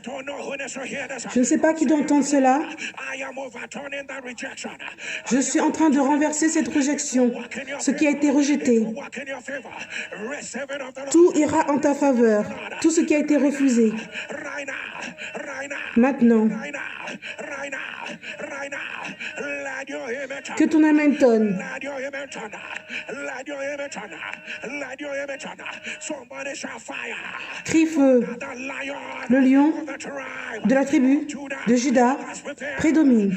Je ne sais pas qui doit entendre cela. Je suis en train de renverser cette rejection, ce qui a été rejeté. Tout ira en ta faveur, tout ce qui a été refusé. Maintenant, que ton amen tonne. Crie feu. Le lion de la tribu de Juda prédomine.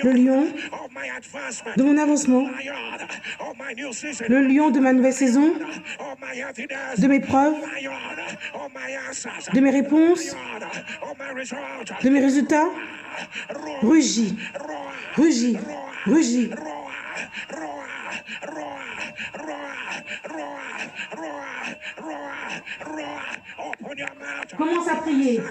Le lion de mon avancement, le lion de ma nouvelle saison, de mes preuves, de mes réponses, de mes résultats, rugit, rugit, rugit. Commence à prier.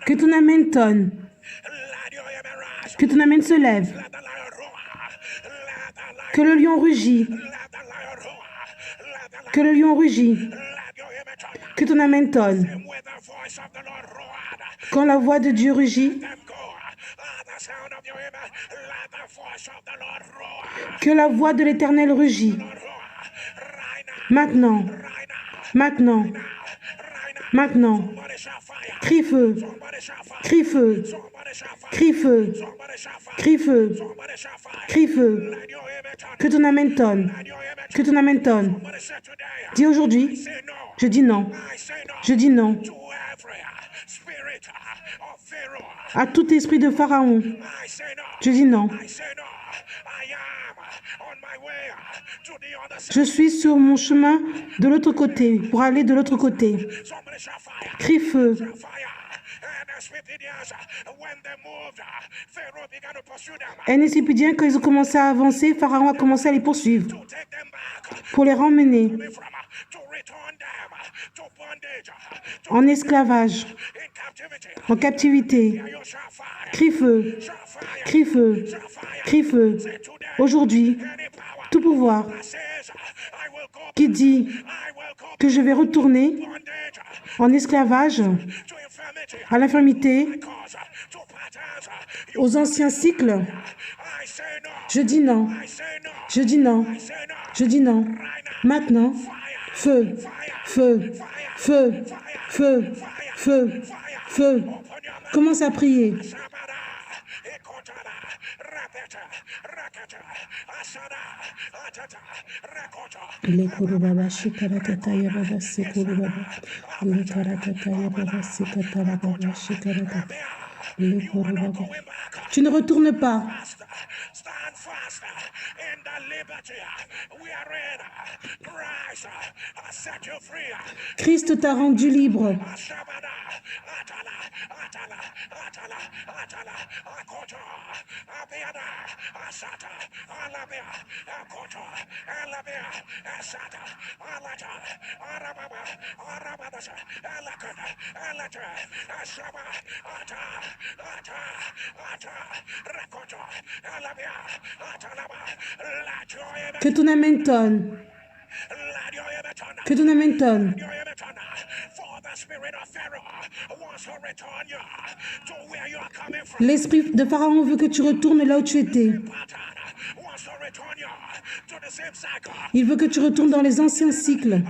Que ton amen tonne. Que ton amen se lève. Que le lion rugit. Que le lion rugit. Que ton amen tonne. Quand la voix de Dieu rugit, que la voix de l'Éternel rugit. Maintenant, maintenant, maintenant, crie feu, crie feu, crie feu, crie feu, crie feu. Que ton amen tonne, que ton amen tonne. Dis aujourd'hui, je dis non, je dis non. À tout esprit de Pharaon, je dis non. Je suis sur mon chemin de l'autre côté, pour aller de l'autre côté. Crie feu. Un Égyptien, quand ils ont commencé à avancer, Pharaon a commencé à les poursuivre pour les ramener en esclavage, en captivité. Crie feu, crie feu, crie feu. Aujourd'hui, tout pouvoir qui dit que je vais retourner en esclavage, à l'infirmité, aux anciens cycles, je dis non, je dis non, je dis non. Maintenant, feu, feu, feu, feu, feu, feu. Commence à prier. Le kurubaba shikaratata yababa sekurubaba. Le karatata yababa sekatarababa shikaratata. Le kurubaba. Tu ne retournes pas. Christ t'a rendu libre. Que ton amen tonne. Que ton amen tonne. L'esprit de Pharaon veut que tu retournes là où tu étais. Il veut que tu retournes dans les anciens cycles.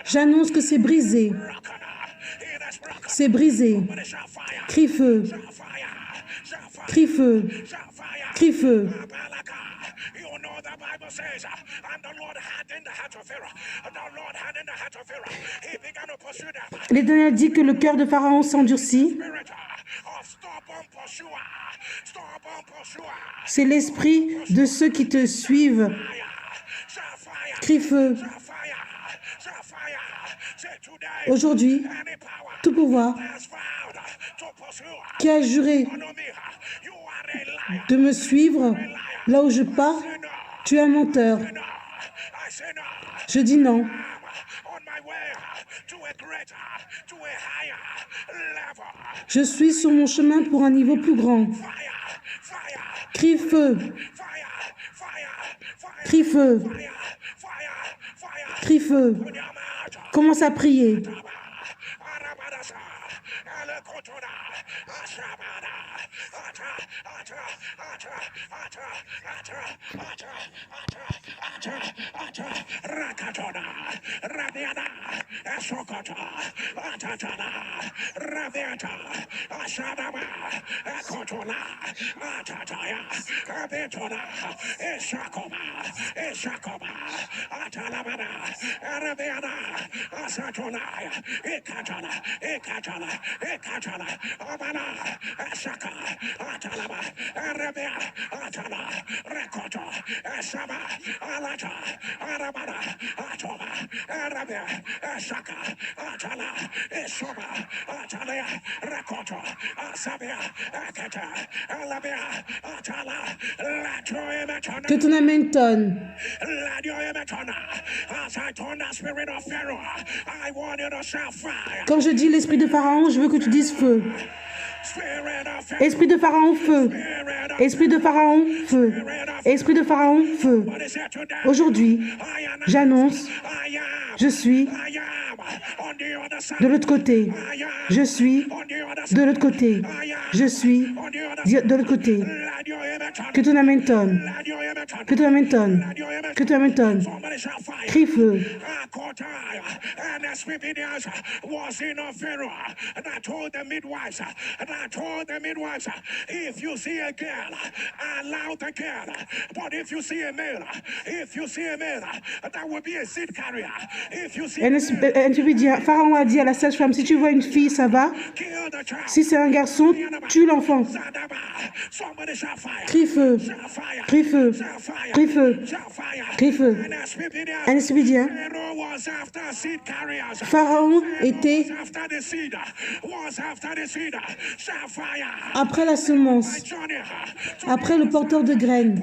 J'annonce que c'est brisé. C'est brisé. Crie feu. Crie feu. Crie feu. L'Éternel dit que le cœur de Pharaon s'endurcit C'est l'esprit de ceux qui te suivent. Crie feu. Aujourd'hui, tout pouvoir qui a juré de me suivre là où je pars, tu es un menteur. Je dis non. Je suis sur mon chemin pour un niveau plus grand. Crie feu. Crie feu. Crie feu. Commence à prier. Que ton amen tonne. Quand je dis l'esprit de Pharaon, je veux que tu dises feu. Esprit de Pharaon, feu. Esprit de Pharaon, feu. Esprit de Pharaon, feu. Aujourd'hui, j'annonce, je suis de l'autre côté. Je suis de l'autre côté. Je suis de l'autre côté. Que ton amen tonne. Que ton amen tonne. Que ton amen tonne. Crie feu. Pharaon a dit à la sage-femme, si tu vois une fille, ça va. Si c'est un garçon, tue l'enfant. Crie feu. Crie feu. Crie feu. Crie feu. Un esprit dit, Pharaon était après la semence, après le porteur de graines.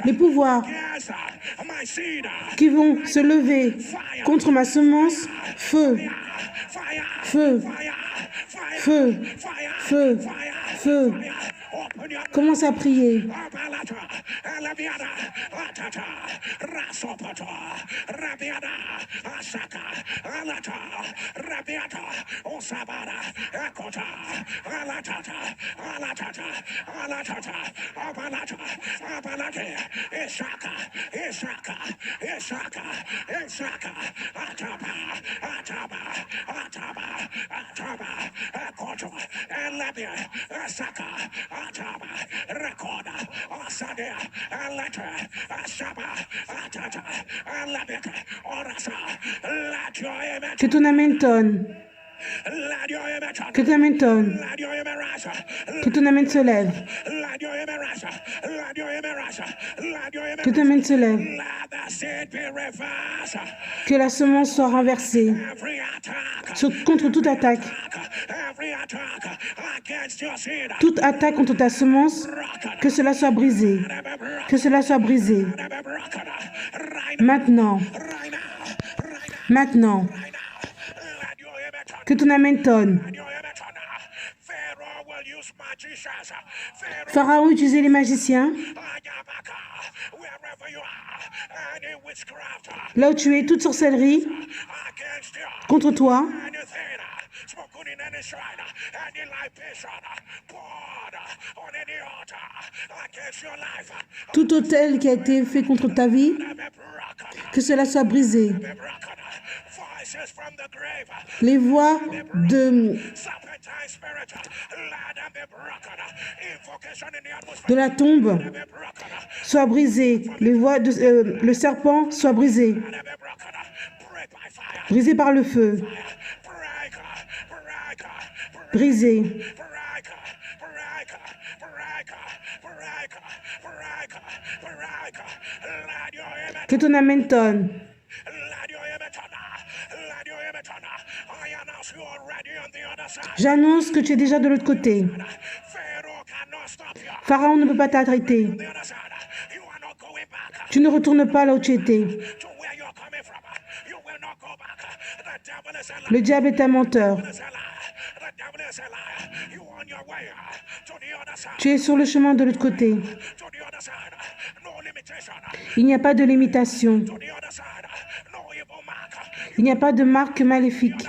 Les pouvoirs qui vont se lever contre ma semence, feu, feu, feu, feu, feu. Commence à prier. Que ton amen tonne. Que ton amen tonne. Que ton amen se lève. Que ton amen se lève. Que la semence soit renversée contre toute attaque. Toute attaque contre ta semence, que cela soit brisé. Que cela soit brisé. Maintenant. Maintenant. Que ton amen tonne. Pharaon utilisait les magiciens. Là où tu es, toute sorcellerie contre toi. Tout autel qui a été fait contre ta vie, que cela soit brisé. Les voix de la tombe soient brisées. Les voix de le serpent soient brisées. Brisées par le feu. Brisées. Que ton amen tonne. J'annonce que tu es déjà de l'autre côté. Pharaon ne peut pas t'arrêter. Tu ne retournes pas là où tu étais. Le diable est un menteur. Tu es sur le chemin de l'autre côté. Il n'y a pas de limitation. Il n'y a pas de marque maléfique.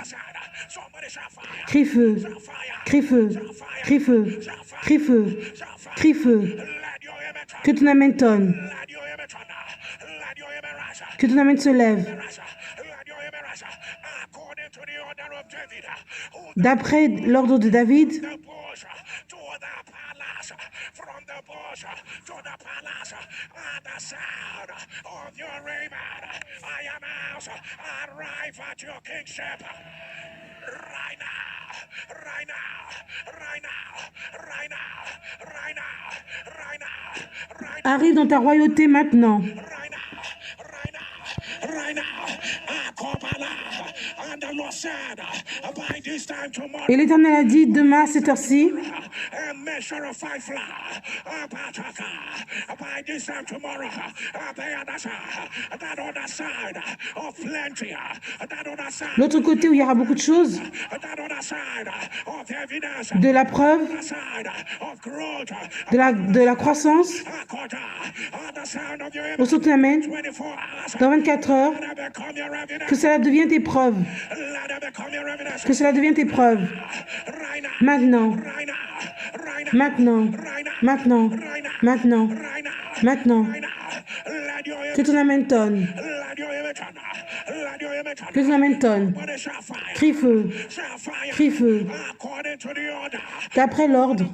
Crie feu, crie feu, crie feu, crie feu, crie feu. Que ton amen tonne. Que ton amen se lève. D'après l'ordre de David, arrive dans ta royauté maintenant. Et l'Éternel a dit, demain à cette heure-ci, l'autre côté où il y aura beaucoup de choses, de la preuve, de la croissance, au son amen, dans 24 heures, que cela devienne tes preuves. Que cela devienne tes preuves. Maintenant. Maintenant. Maintenant. Maintenant. Maintenant. Que ton amen tonne. Que ton amen tonne. Crie feu. Crie feu. D'après l'ordre,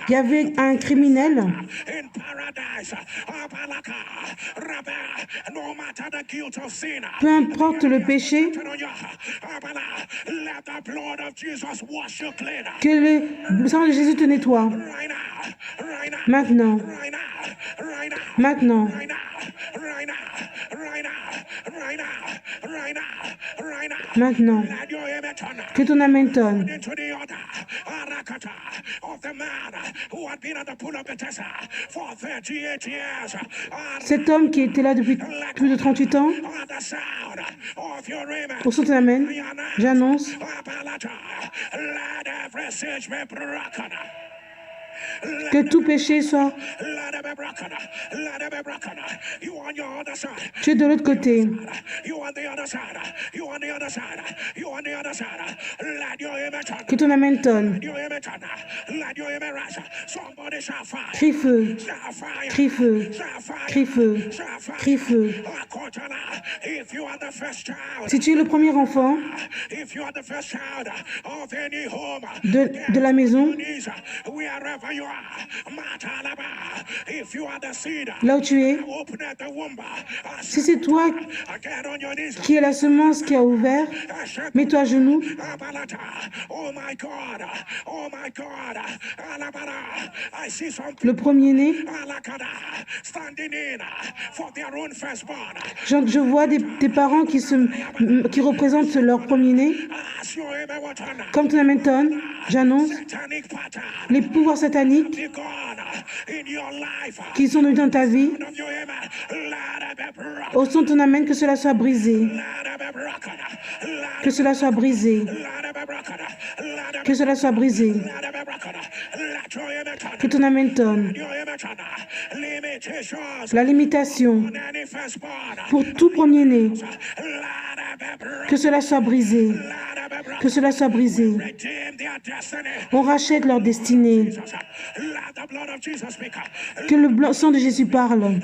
il y avait un criminel peu importe le péché, que le sang de Jésus te nettoie. Maintenant. Maintenant. Maintenant. Que ton amen tonne. Cet homme qui était là depuis plus de 38 ans, pour son amen, j'annonce que tout péché soit... Tu es de l'autre côté. Que ton amen tonne. Crie feu. Crie feu. Crie feu. Crie feu. Si tu es le premier enfant de la maison, là où tu es, si c'est toi qui es la semence qui a ouvert, mets-toi à genoux. Le premier-né, je vois des parents qui représentent leur premier-né. Comme ton amen tonne, j'annonce les pouvoirs sataniques qui sont dans ta vie. Au son de ton amen, que cela soit brisé. Que cela soit brisé. Que cela soit brisé. Que ton amen tonne. La limitation pour tout premier-né. Que cela soit brisé. Que cela soit brisé. On rachète leur destinée. Que le sang de Jésus parle.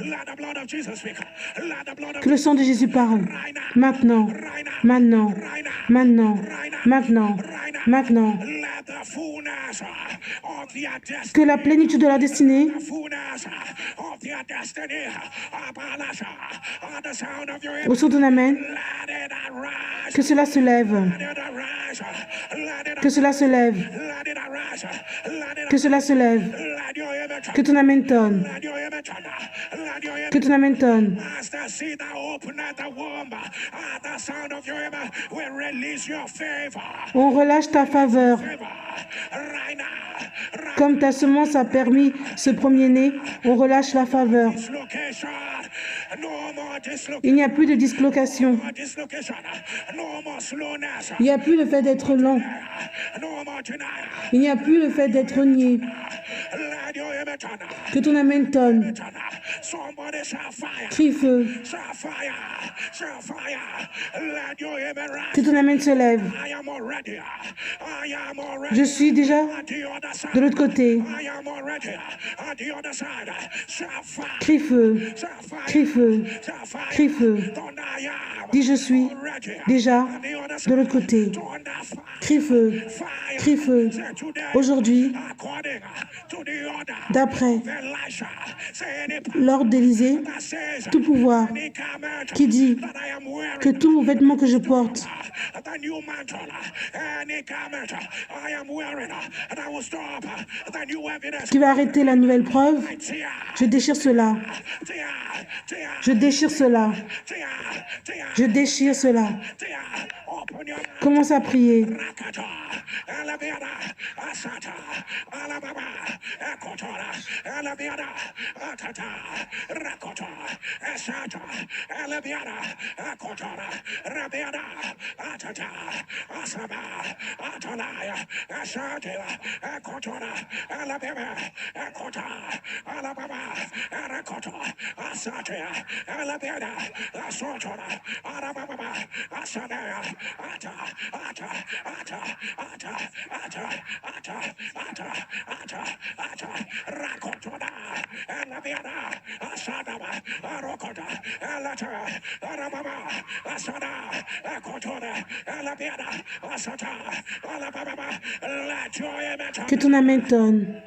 Que le sang de Jésus parle. Maintenant. Maintenant. Maintenant. Maintenant. Maintenant. Que la plénitude de la destinée Au son de ton amen, que cela se lève. Que cela se lève. Que cela se lève. Que ton amen tonne. Que ton amen tonne. On relâche ta faveur. Comme ta semence a permis ce premier-né, on relâche la faveur. Il n'y a plus de dislocation. Il n'y a plus le fait d'être lent. Il n'y a plus le fait d'être nié. Que ton amen tonne. Crie feu. Que ton amen se lève. Je suis déjà de l'autre côté. Crie feu. Crie feu. Crie feu. Dis je suis déjà de l'autre côté. Crie feu. Crie feu. Aujourd'hui, d'après l'ordre d'Élysée, tout pouvoir qui dit que tout vêtement que je porte, qui va arrêter la nouvelle preuve, je déchire cela. Je déchire cela. Je déchire cela. Commence à prier. Que ton amen tonne.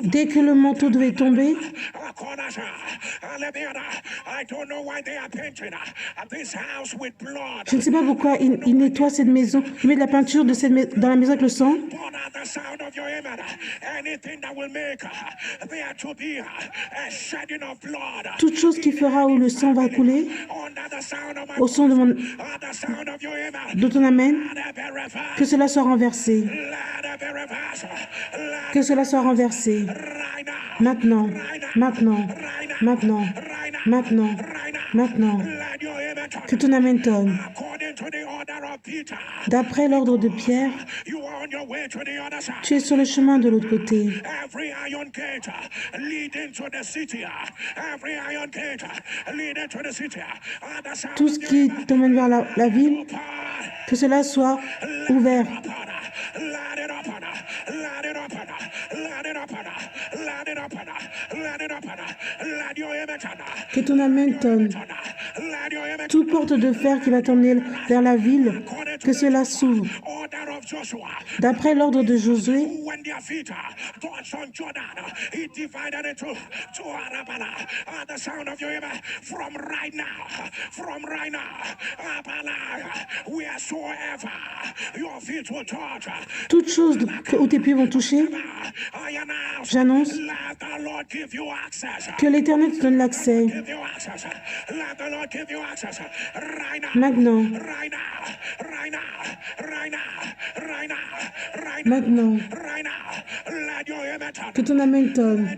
Dès que le manteau devait tomber, je ne sais pas pourquoi il nettoie cette maison, il met de la peinture dans la maison avec le sang. Toute chose qui fera où le sang va couler, au son de ton amen, que cela soit renversé. Que cela soit renversé. Maintenant, maintenant, maintenant, maintenant, maintenant. Que ton amen tonne. D'après l'ordre de Pierre, tu es sur le chemin de l'autre côté. Tout ce qui t'emmène vers la ville, que cela soit ouvert. Que ton amen tonne. Toute porte de fer qui va t'emmener vers la ville, que cela s'ouvre. D'après l'ordre de Josué, toute chose où tes pieds vont toucher, j'annonce que l'Éternel te donne l'accès. Maintenant. Maintenant. Que ton amen tonne.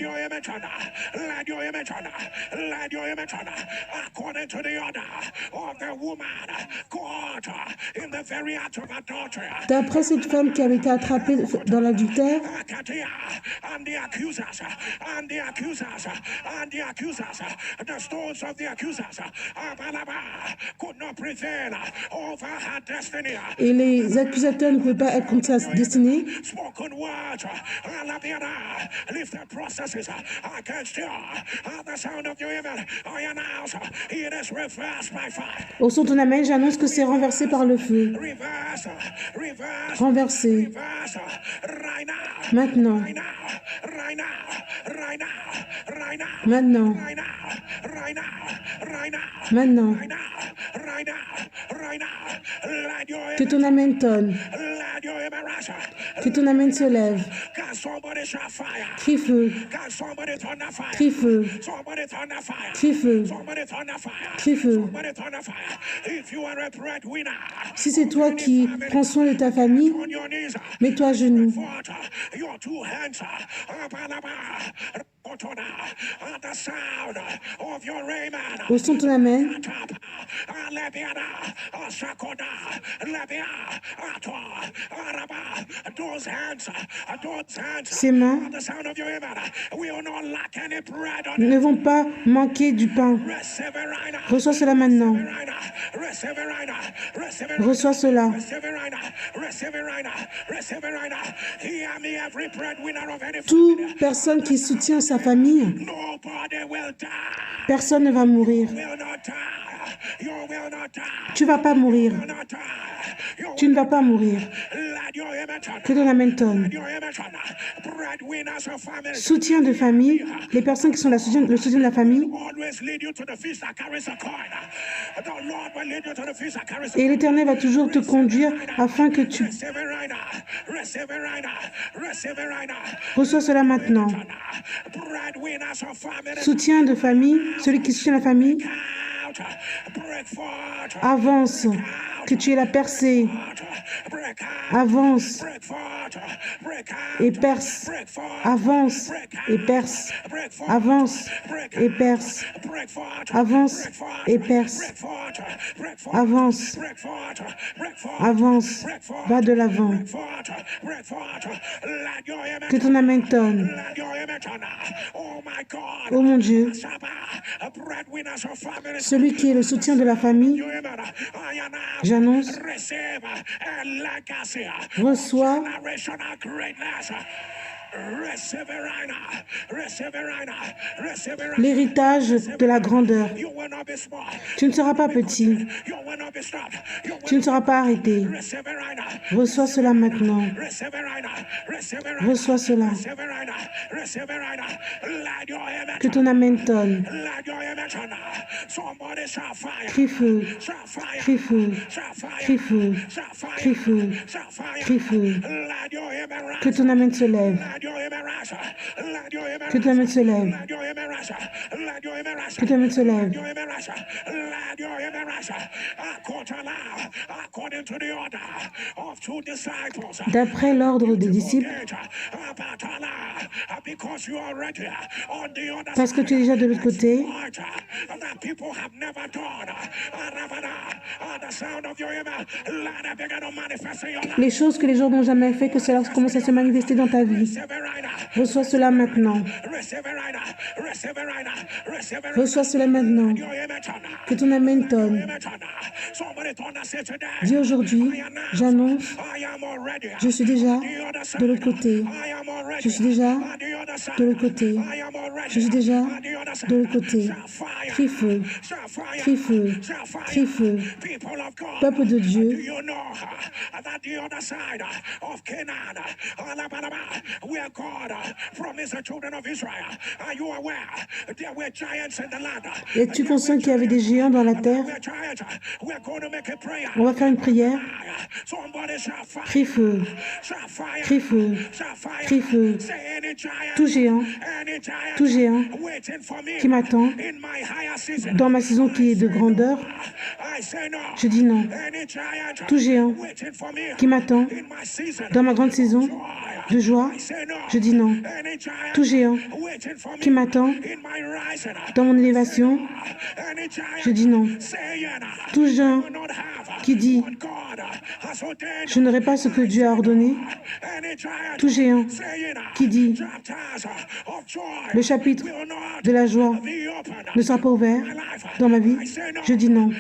D'après cette femme qui avait été attrapée dans l'adultère, et les accusateurs ne pouvaient pas être contre sa destinée. Au son de ton amen, j'annonce que c'est renversé par le feu. Renversé. Maintenant. Maintenant. Maintenant. Que ton amen tonne. Que ton amen se lève. Crie feu. Crie feu. Crie feu. Crie feu. Si c'est toi qui prends soin de ta famille, mets-toi à genoux. Au son de ton amen, ses mains ne vont pas manquer du pain. Reçois cela maintenant. Reçois cela. Toute personne qui soutient sa famille, personne ne va mourir. Tu ne vas pas mourir. Tu ne vas pas mourir. Que ton amen tonne. Soutien de famille, les personnes qui sont le soutien de la famille. Et l'Éternel va toujours te conduire afin que tu... Reçois cela maintenant. Soutien de famille, celui qui soutient la famille. Avance, que tu aies la percée. Avance et perce. Avance et perce. Avance et perce. Avance et perce. Avance. Avance. Va de l'avant. Que ton amen tonne. Oh mon Dieu, celui qui est le soutien de la famille, j'annonce, reçois l'héritage de la grandeur. Tu ne seras pas petit. Tu ne seras pas arrêté. Reçois cela maintenant. Reçois cela. Que ton amen tonne. Crie feu. Crie feu. Crie feu. Crie feu. Crie feu. Que ton amen se lève. Que ton amen se lève. Que ton amen se lève. D'après l'ordre des disciples, parce que tu es déjà de l'autre côté, les choses que les gens n'ont jamais fait, que cela commence à se manifester dans ta vie. Reçois cela maintenant. Reçois cela maintenant. Que ton amen tonne. Dis aujourd'hui, j'annonce, je suis déjà de l'autre côté. Je suis déjà de l'autre côté. Je suis déjà de l'autre côté. Crie feu. Crie feu. Crie feu. Peuple de Dieu, es-tu conscient qu'il y avait des géants dans la terre? On va faire une prière. Crie feu. Crie feu. Crie feu. Tout géant qui m'attend dans ma saison qui est de grandeur, je dis non. Tout géant qui m'attend dans ma grande saison de joie, je dis non. Tout géant qui m'attend dans mon élévation, je dis non. Tout géant qui dit je n'aurai pas ce que Dieu a ordonné, tout géant qui dit le chapitre de la joie ne sera pas ouvert dans ma vie. Je dis non.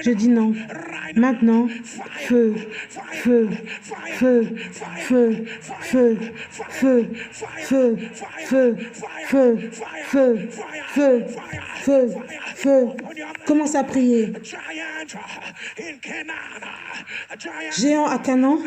Je dis non. Maintenant, feu, feu, feu, feu, feu, feu, feu, feu, feu, feu, feu, feu, feu. Commence à prier. Géant à Canaan.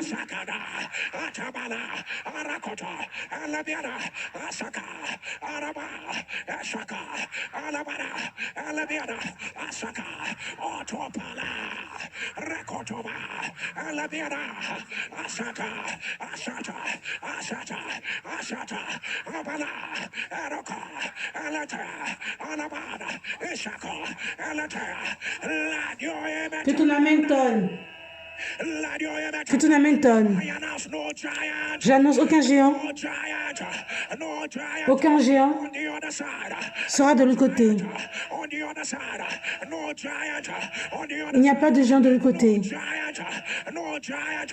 Que ton amen tonne. Que ton amen tonne. J'annonce aucun géant. Aucun géant sera de l'autre côté. Il n'y a pas de géant de l'autre côté.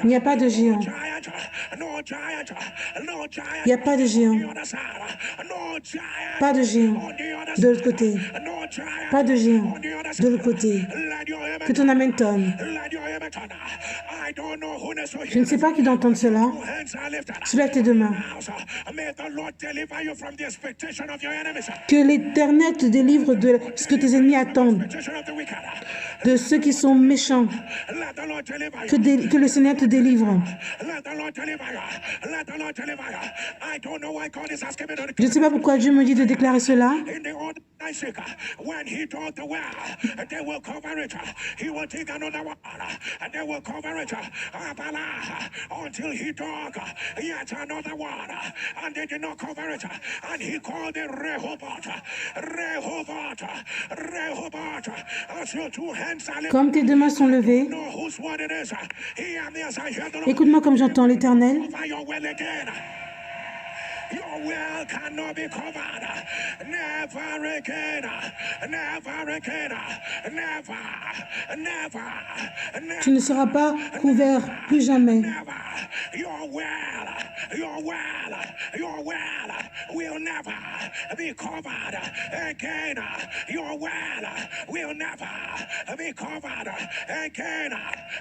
Il n'y a pas de géant. Il n'y a pas de géant. Pas de géant de l'autre côté. Pas de géant de l'autre côté. Que ton amen tonne. Je ne sais pas qui doit entendre cela. Soulève tes deux mains. Que l'Éternel te délivre de ce que tes ennemis attendent, de ceux qui sont méchants. Que le Seigneur te délivre. Je ne sais pas pourquoi Dieu me dit de déclarer cela. Until he dug yet another one, and they did not cover it, and he called it Rehoboth. Rehoboth, Rehoboth. As your two hands are lifted, Comme tes deux mains sont levées, know whose word it is. Hear me as I hear the Lord. écoute-moi comme j'entends l'Éternel. Over your well again. Your well cannot be covered. Never again. Never again. Never. Never. Never. Tu ne seras pas couvert plus jamais. Your well will never be covered again. Your well will never be covered again.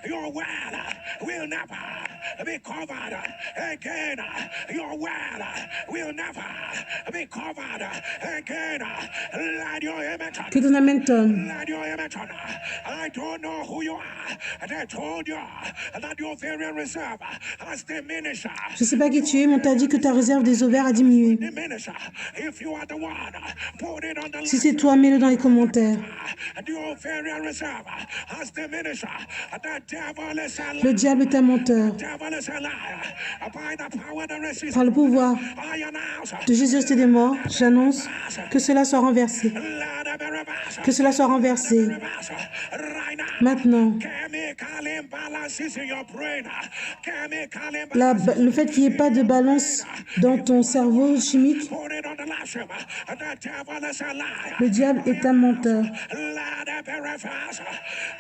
Your well will never be covered again. Your well will never be covered again. Let your image on. Que ton amen tonne. Let your image on. I don't know who you are. They told you that your very reserve has diminished. Je ne sais pas qui tu es, mais on t'a dit que ta réserve des ovaires a diminué. If you are the one, put it on the Si c'est toi, mets-le dans les commentaires. your very reserve has diminished. The devil is a Le liar. diable est un menteur. Devil is a liar. By the power that resists, Par le pouvoir I announce. de Jésus et des morts, j'annonce que cela soit renversé. Let it be reversed. Que cela soit renversé. Reversed. Right now. Maintenant, Chemical imbalances in your brain. Chemical le fait qu'il n'y ait pas de balance dans ton cerveau chimique, put it on the last room. The devil is a liar. le diable est un menteur. Let it be reversed.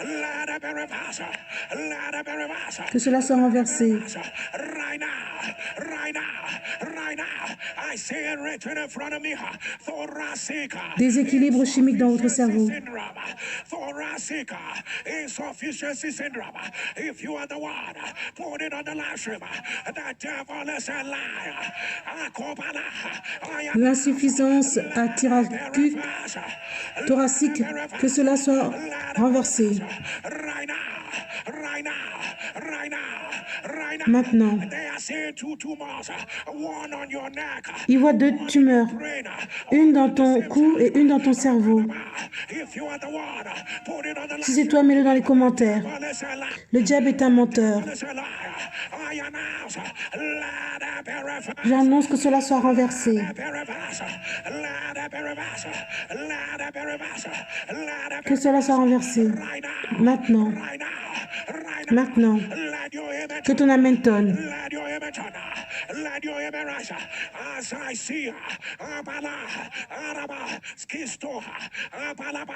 Let it be reversed. Let it be reversed. Que cela soit renversé. Right now, right now, right now. I see it written in front of me. Thoracic. Déséquilibre chimique dans votre cerveau. Syndrome. Thoracic insufficiency syndrome. If you are the one, put it on the last room. The devil is a liar. Akobana. I am L'insuffisance thoracique, que cela soit renversé. right now, right now, right now, right now. Maintenant, They are saying two tumors, one on your neck. il voit deux tumeurs, Brain. une dans ton cou et une dans ton cerveau. If you are the one, put it on the Si c'est toi, mets-le dans les commentaires. devil is a liar. Le diable est un menteur. Is a liar. I announce, let it be reversed. J'annonce que cela soit renversé. Let it be reversed. Let it be reversed. Let it be reversed. Let it be Que cela soit renversé. right now. Maintenant, Right now. Right now. maintenant, Let your image que ton amen tonne. Let your image on. Let your image As I see Abala, Araba, Skistoha, Abalaba,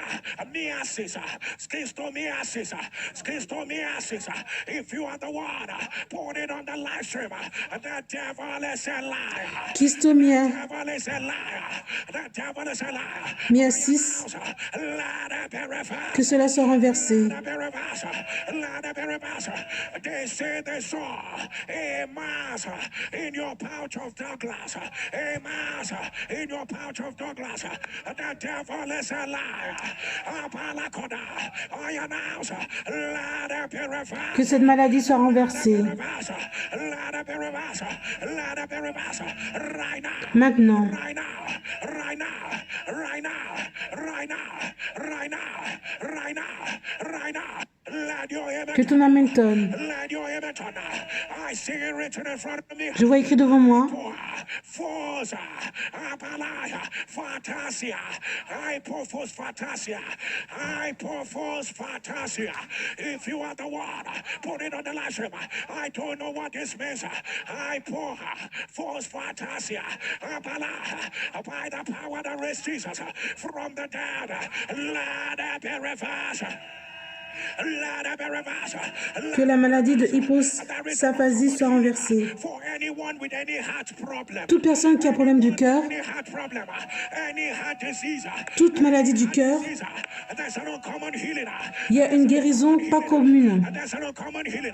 Miasis, Skistomiasis, Skistomiasis. If you are the one, put it on the live stream. The devil is a liar. Kistomia, The devil is a liar. The devil is a liar. Miasis, Let it be reversed. que cela soit renversé. Let it be reversed. Let it be reversed. They say they saw a mass in your pouch of Douglas. A mass in your pouch of Douglas. The devil is a liar. Apalakoda. I announce. Let it be reversed. Que cette maladie soit renversée. Let it be reversed. Let it be reversed. Right now. Maintenant, Right now, right now, right now, right now, right now, right now, right now. Let your que image, ton amen tonne. let your image on. I see it written in front of me. Je vois écrit devant moi, Forza, Apalaya, Fantasia, Hypophos Fantasia, Hypophos Fantasia. If you are the one, put it on the live stream. I don't know what this means. Hypophos Fantasia, Apalaya, by the power that raised Jesus from the dead, let it be reversed. Let it be reversed. que la maladie de hyposaphasie soit renversée. For anyone with any heart problem, Toute personne qui a problème du cœur, any heart problem, any heart disease, toute maladie du cœur, there's an uncommon healing. il y a une guérison pas commune. There's an uncommon healing.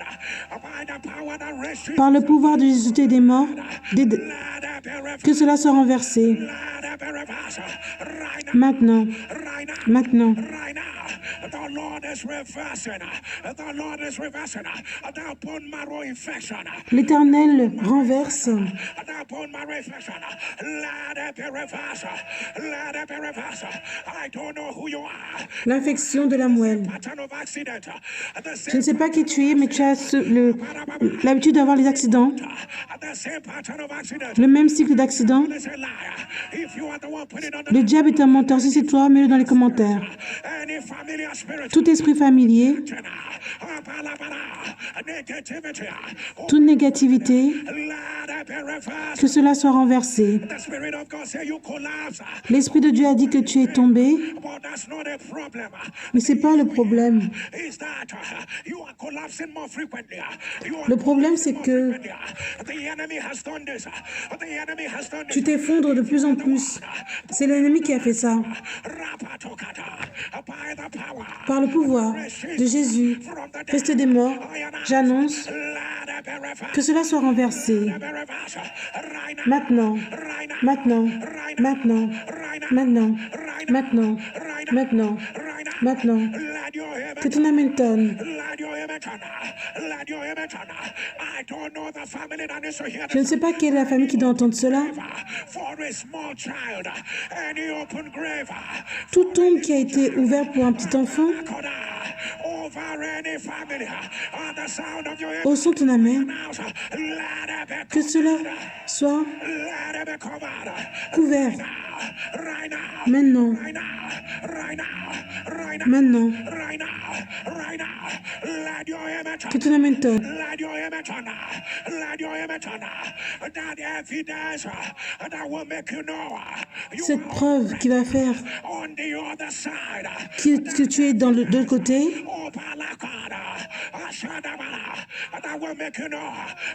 By the power that raised Jesus, Par le pouvoir de ressusciter des morts, let it be reversed. que cela soit renversé. Let it be reversed. Right now. Maintenant, Right now. maintenant, Right now, the Lord is reversing. The Lord is reversing. The bone marrow infection. l'Éternel renverse The bone marrow infection. Let it be reversed. Let it be reversed. I don't know who you are. l'infection de la moelle. Pattern of accident. The Je ne sais pas qui tu es, mais tu as l'habitude d'avoir les accidents, same pattern of accident. le même cycle d'accidents. It's a liar. If you are the one putting on the Le diable est un menteur. Si c'est toi, mets-le dans les commentaires. any familiar spirit. Tout esprit familier, Negativity. toute négativité, Let it be reversed. que cela soit renversé. The Spirit of God say you collapse. L'Esprit de Dieu a dit que tu es tombé, But that's not a problem. mais c'est pas le problème. Is that you are collapsing more frequently. You are Le problème, c'est que frequently. The enemy has done this. The enemy has done tu this. t'effondres de plus en plus. C'est l'ennemi qui a fait ça. Rapatokata. By the power. Par le pouvoir de Jésus, From the resté des morts, j'annonce Let it be reversed. que cela soit renversé. Be reversed. Right now. Maintenant, Right now. maintenant, maintenant, maintenant, maintenant, maintenant, maintenant. Let your image. Que ton amen tonne. Let your image on. Let your image on. I don't know the family that needs to hear Je ne this. sais pas quelle est la famille qui doit entendre cela. For a small child, any open grave, Toute tombe qui a été ouverte pour un petit enfant, over any family, on the sound of your au son de ton amen, house, let it be que cela soit let it be covered. couvert. Right now, Maintenant, right now, right now, right now, maintenant, right now, right now. Let your image que ton amen tonne. let your image on. Let your image on. That evidence that will make you know you Cette preuve qui va faire on the other side. que tu es dans de l'autre côté, Oh, Palakada, Ashadabala, that will make you know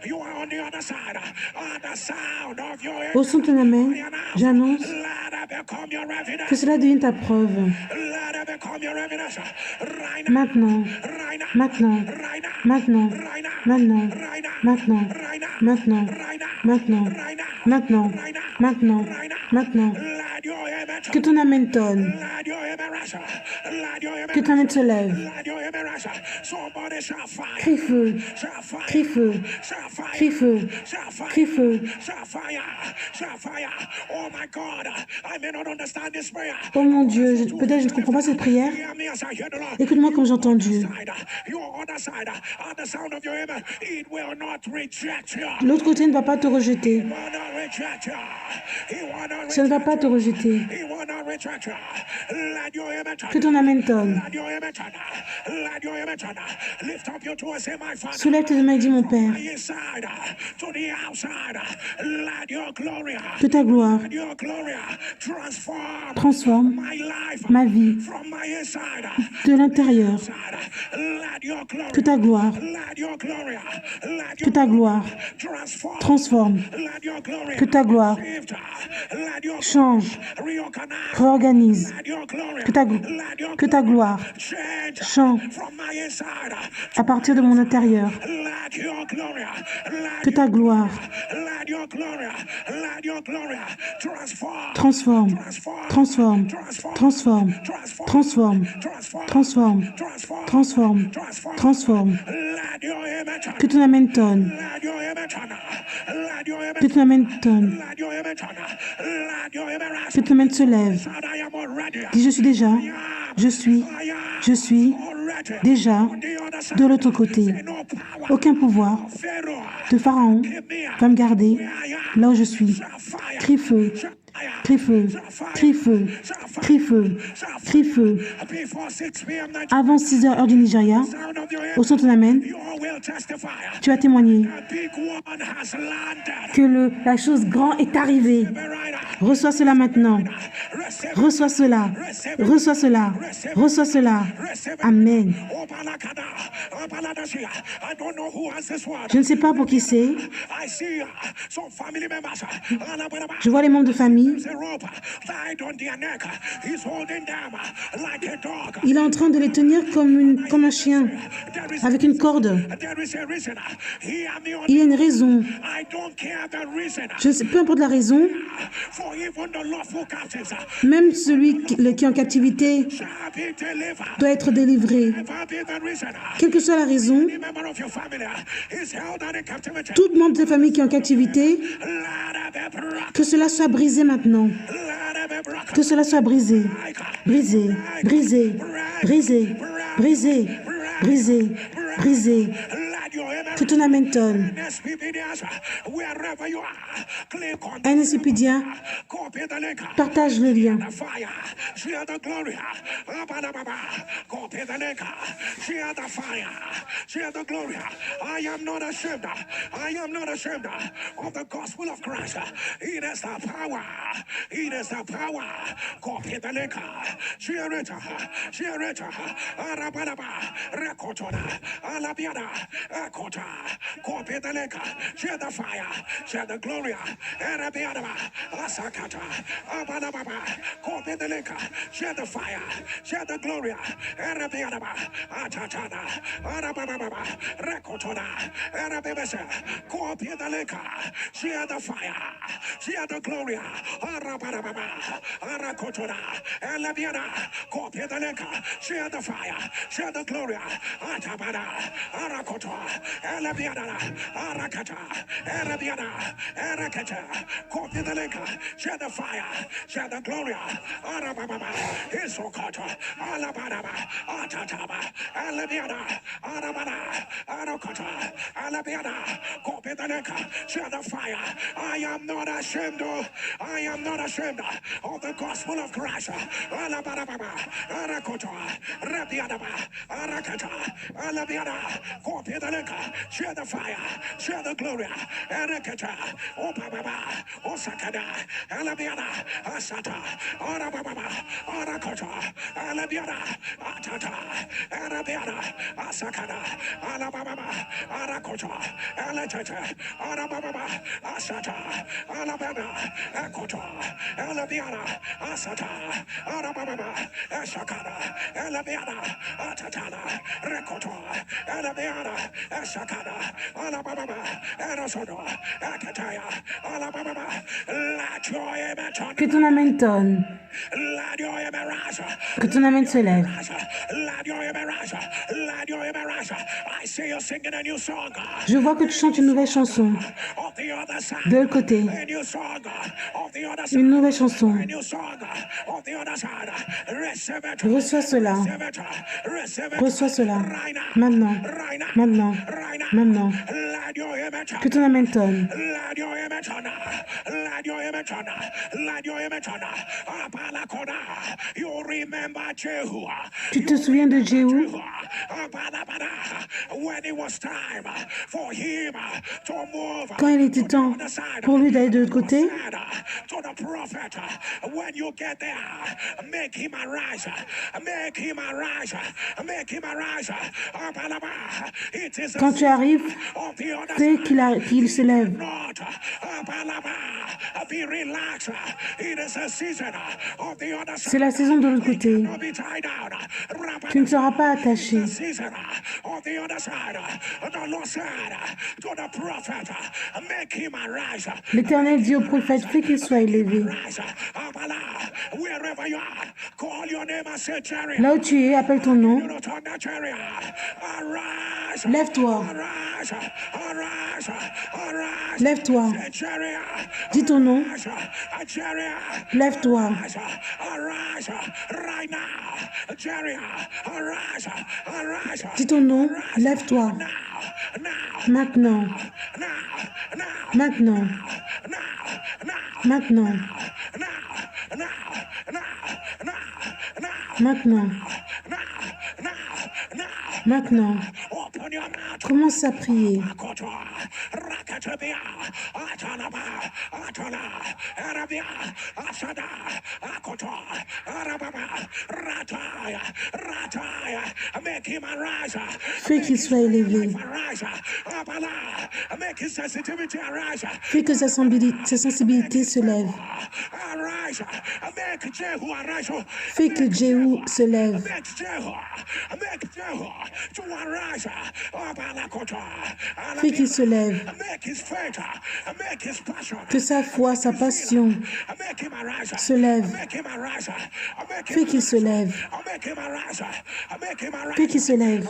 you are on the other side. On the sound of your au son de ton amen, j'annonce let it become your evidence. que cela devienne ta preuve. Let it become your evidence. Right now, Maintenant, right now, maintenant, right now, maintenant, right now, maintenant, right now, maintenant, right now, maintenant, right now, maintenant, right now, maintenant, right now, maintenant, right now. maintenant. Let your image, Que ton amen tonne, let your image, let your que image, ton amen se lève. let your image. Somebody shall fire, Crie feu, shall fire, crie feu, shall fire, crie feu, shall fire, crie feu. shall fire, shall fire. Oh my God, I may not understand this prayer. Oh mon Dieu, peut-être je ne comprends pas cette prière, Hear me Écoute-moi comme j'entends Dieu. L'autre côté ne va pas te rejeter. Ça ne va pas te rejeter. Que ton amen tonne. Soulève tes deux mains et dis, mon Père, que ta gloire transforme ma vie de l'intérieur. Que ta gloire transforme. Que ta gloire change, réorganise. Que ta gloire change à partir de mon intérieur. Que ta gloire transforme, transforme, transforme, transforme, transforme, transforme, transforme. Que ton amen tonne. Que ton amen tonne. Que ton amen se lève. Dis, je suis déjà déjà de l'autre côté. Aucun pouvoir de Pharaon va me garder là où je suis. Crie feu. Crie feu, crie feu, crie feu, crie feu. Avant 6 heures du Nigeria, au son de ton amen, tu as témoigné que la chose grande est arrivée. Reçois cela maintenant. Reçois cela. Reçois cela. Reçois cela. Amen. Je ne sais pas pour qui c'est. Je vois les membres de famille. Il est en train de les tenir comme un chien, avec une corde. Il y a une raison. Je ne sais, peu importe la raison, même celui qui est en captivité doit être délivré. Quelle que soit la raison, tout membre de la famille qui est en captivité, que cela soit brisé maintenant. Que cela soit brisé. Brisé, brisé, brisé, brisé, brisé, brisé. Que ton amen tonne. Un Encipédia, partage le lien. Share the fire, share the glory, Arabiadaba, Asakata, Abanababa, Kopedaleka, share the fire, share the glory, Arabiadaba, Atatana, Arababa, Rekotona, Arabebesa, Kopedaleka, share the fire, share the glory, Arababa, Arakotona, Alabiana, Kopedaleka, share the fire, share the glory, Atabana, Arakoto, Alabiana, Arakata, Arabiana, Arakata, Kopidaleka, share the fire, share the glory, Arababa, Isokata, Alabama, Atataba, Alabiana, Arabana, Arakata, Alabiana, Kopidaleka, share the fire. I am not ashamed of the gospel of Christ. Alabama, Arakota, Rabiadaba, Arakata, Alabiana, Kopidaleka, share the fire, share the glory, Erekata, Opababa, Osakada, Alabiana, Asata, Arababa, Arakota, Alabiana, Atata, Arabiana, Asakada, Alabama, Arakota, Alatata, Arababa, Asata, Alabama, Akota, Alabiana, Asata, Arababa, Asakada, Alabiana, Atatana, Rekota, Alabiana, Asakada, Alabama, Erasodo, Akataya, Alabama, Que ton amen tonne. Que ton amen se lève. I see you singing a new song. Je vois que tu chantes une nouvelle chanson. Of De l'autre côté, une nouvelle chanson. Reçois cela. Reçois cela. Maintenant. Maintenant. Maintenant. Que ton âme tonne. Tu te souviens de Jéhu? Quand il était temps pour lui d'aller de l'autre côté, quand tu arrives, fais qu'il se lève. C'est la saison de l'autre côté. Tu ne seras pas attaché. L'Éternel dit au prophète, fais qu'il soit élevé. Là où tu es, appelle ton nom. Lève-toi. Lève-toi. Dis ton nom. Lève-toi. Dis ton nom. Lève-toi. Maintenant. Maintenant. Maintenant. Maintenant. Maintenant. Commence à prier. Fais qu'il soit élevé. Fais que sa sensibilité se lève. Fais que Jéhu se lève. Fais qu'il se lève. Que sa foi, sa passion se lève. Fais qu'il se lève. Fais qu'il se lève.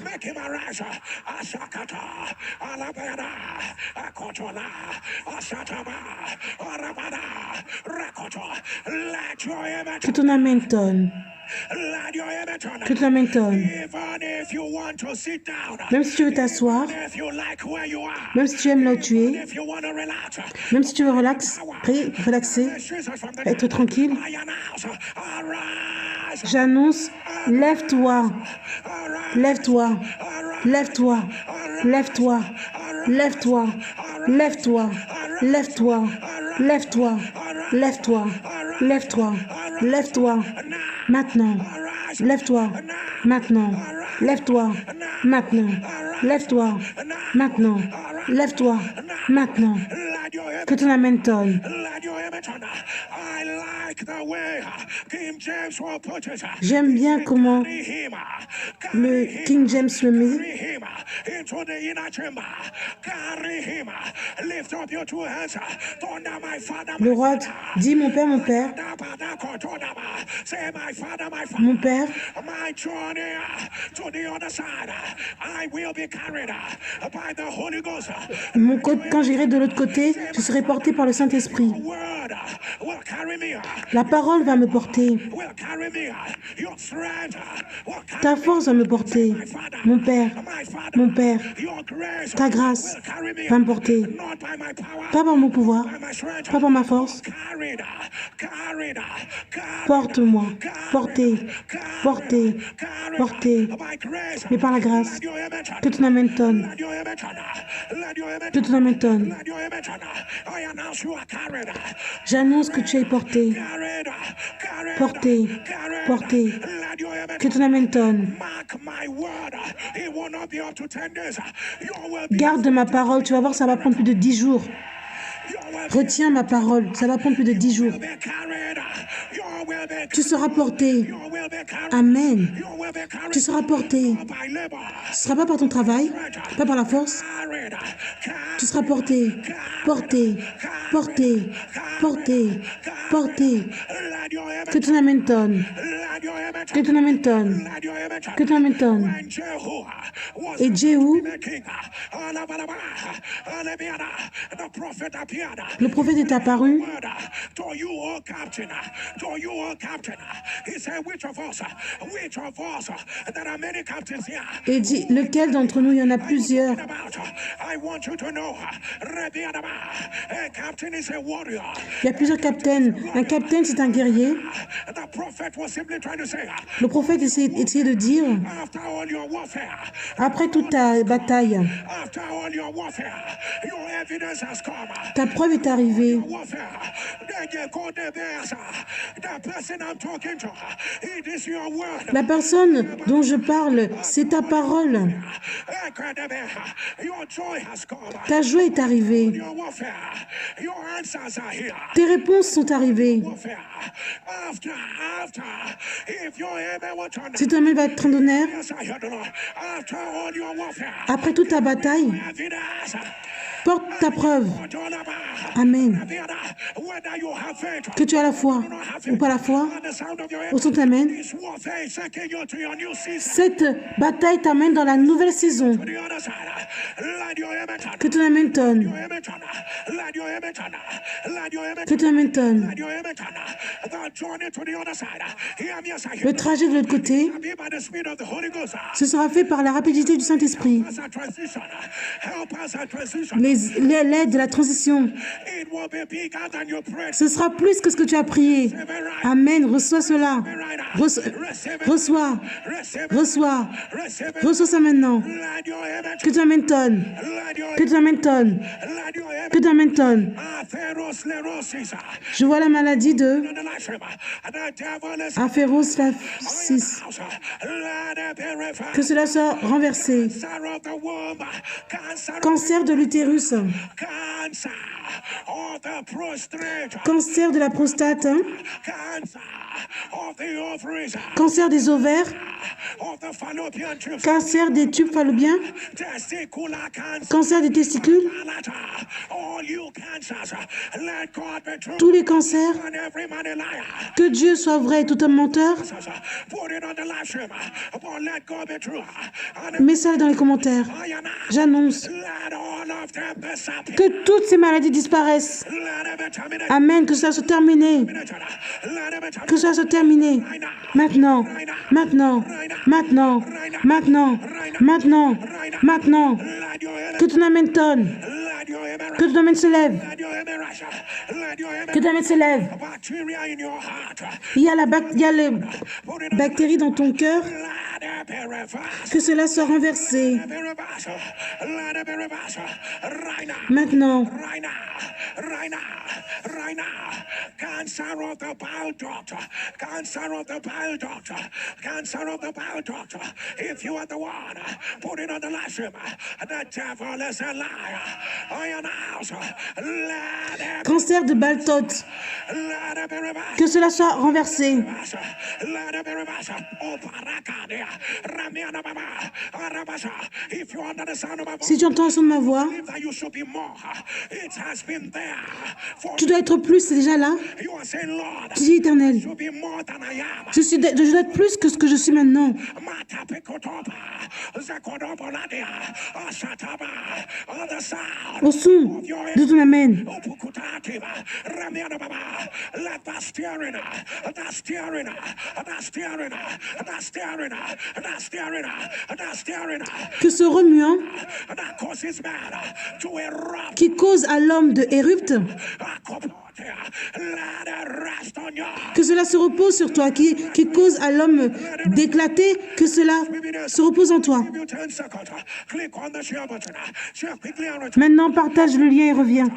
Que ton âme tonne. Que ton âme tonne. Même si tu veux t'asseoir, même si tu aimes là où tu es, même si tu veux relaxer, être tranquille, j'annonce, lève-toi, lève-toi, lève-toi, lève-toi, lève-toi, lève-toi, lève-toi, lève-toi, lève-toi, lève-toi, lève-toi, maintenant, lève-toi, maintenant, lève-toi, maintenant, lève-toi, maintenant, lève-toi, maintenant, que ton âme tonne. J'aime bien comment le King James le met. Le roi dit, mon père, mon père, mon père, quand j'irai de l'autre côté, je serai porté par le Saint-Esprit. La parole va me porter. Ta force va me porter. Mon Père, ta grâce va me porter. Pas par mon pouvoir, pas par ma force. Porte-moi, portez, mais par la grâce. Que ton âme tonne. Que ton âme tonne. J'annonce que tu es porté. Que ton âme tonne. Garde ma parole, tu vas voir, ça va prendre plus de 10 jours. Retiens ma parole, ça va prendre plus de 10 jours. Tu seras porté. Amen. Tu seras porté. Ce ne sera pas par ton travail, pas par la force. Tu seras porté, porté, porté, porté, porté. Que ton amen tonne. Que ton amen tonne. Que ton amen tonne. Et Jéhu, le prophète est apparu. Et dit, lequel d'entre nous, il y en a plusieurs. Il y a plusieurs capitaines. Un capitaine, c'est un guerrier. Le prophète essayait de dire, après toute ta bataille, ta preuve est arrivée. La personne dont je parle, c'est ta parole. Ta joie est arrivée. Tes réponses sont arrivées. Si ton amen va être un honneur, après toute ta bataille, porte ta preuve. Amen. Que tu as la foi ou pas la foi, au son t'amène. Cette bataille t'amène dans la nouvelle saison. Que ton amen tonne. Que ton amen tonne. Le trajet de l'autre côté, ce sera fait par la rapidité du Saint-Esprit. L'aide de la transition, ce sera plus que ce que tu as prié. Amen. Reçois cela. Reçois. Reçois ça maintenant. Que tu amènes tonne. Que tu amènes tonne. Que tu amènes tonne. Je vois la maladie de Aphéroslaphsis. Que cela soit renversé. Cancer de l'utérus. Cancer de la prostate. Cancer des ovaires. Cancer des tubes fallopiens. Cancer des testicules. Tous les cancers. Que Dieu soit vrai et tout un menteur. Mets ça dans les commentaires. J'annonce que toutes ces maladies disparaissent. Amen. Que ça soit terminé. Que ça soit terminé. Maintenant. Maintenant. Maintenant. Maintenant. Maintenant. Maintenant. Que ton amen tonne. Que ton amen se lève. Que ton amen se lève. Il y a les bactéries dans ton cœur. Que cela soit renversé. Maintenant. Cancer of the bile duct. Cancer of the bile duct. Cancer of the bile duct. If you are the one, put it on the live stream. The devil is a liar. I announce. Cancer de bile duct. Que cela soit renversé. Si tu entends le son de ma voix, tu dois être plus, c'est déjà là. Tu dis, Éternel, je dois être plus que ce que je suis maintenant. Au son de ton amen. Que ce remuant qui cause à l'homme de érupte, que cela se repose sur toi, qui cause à l'homme d'éclater, que cela se repose en toi. Maintenant, partage le lien et reviens.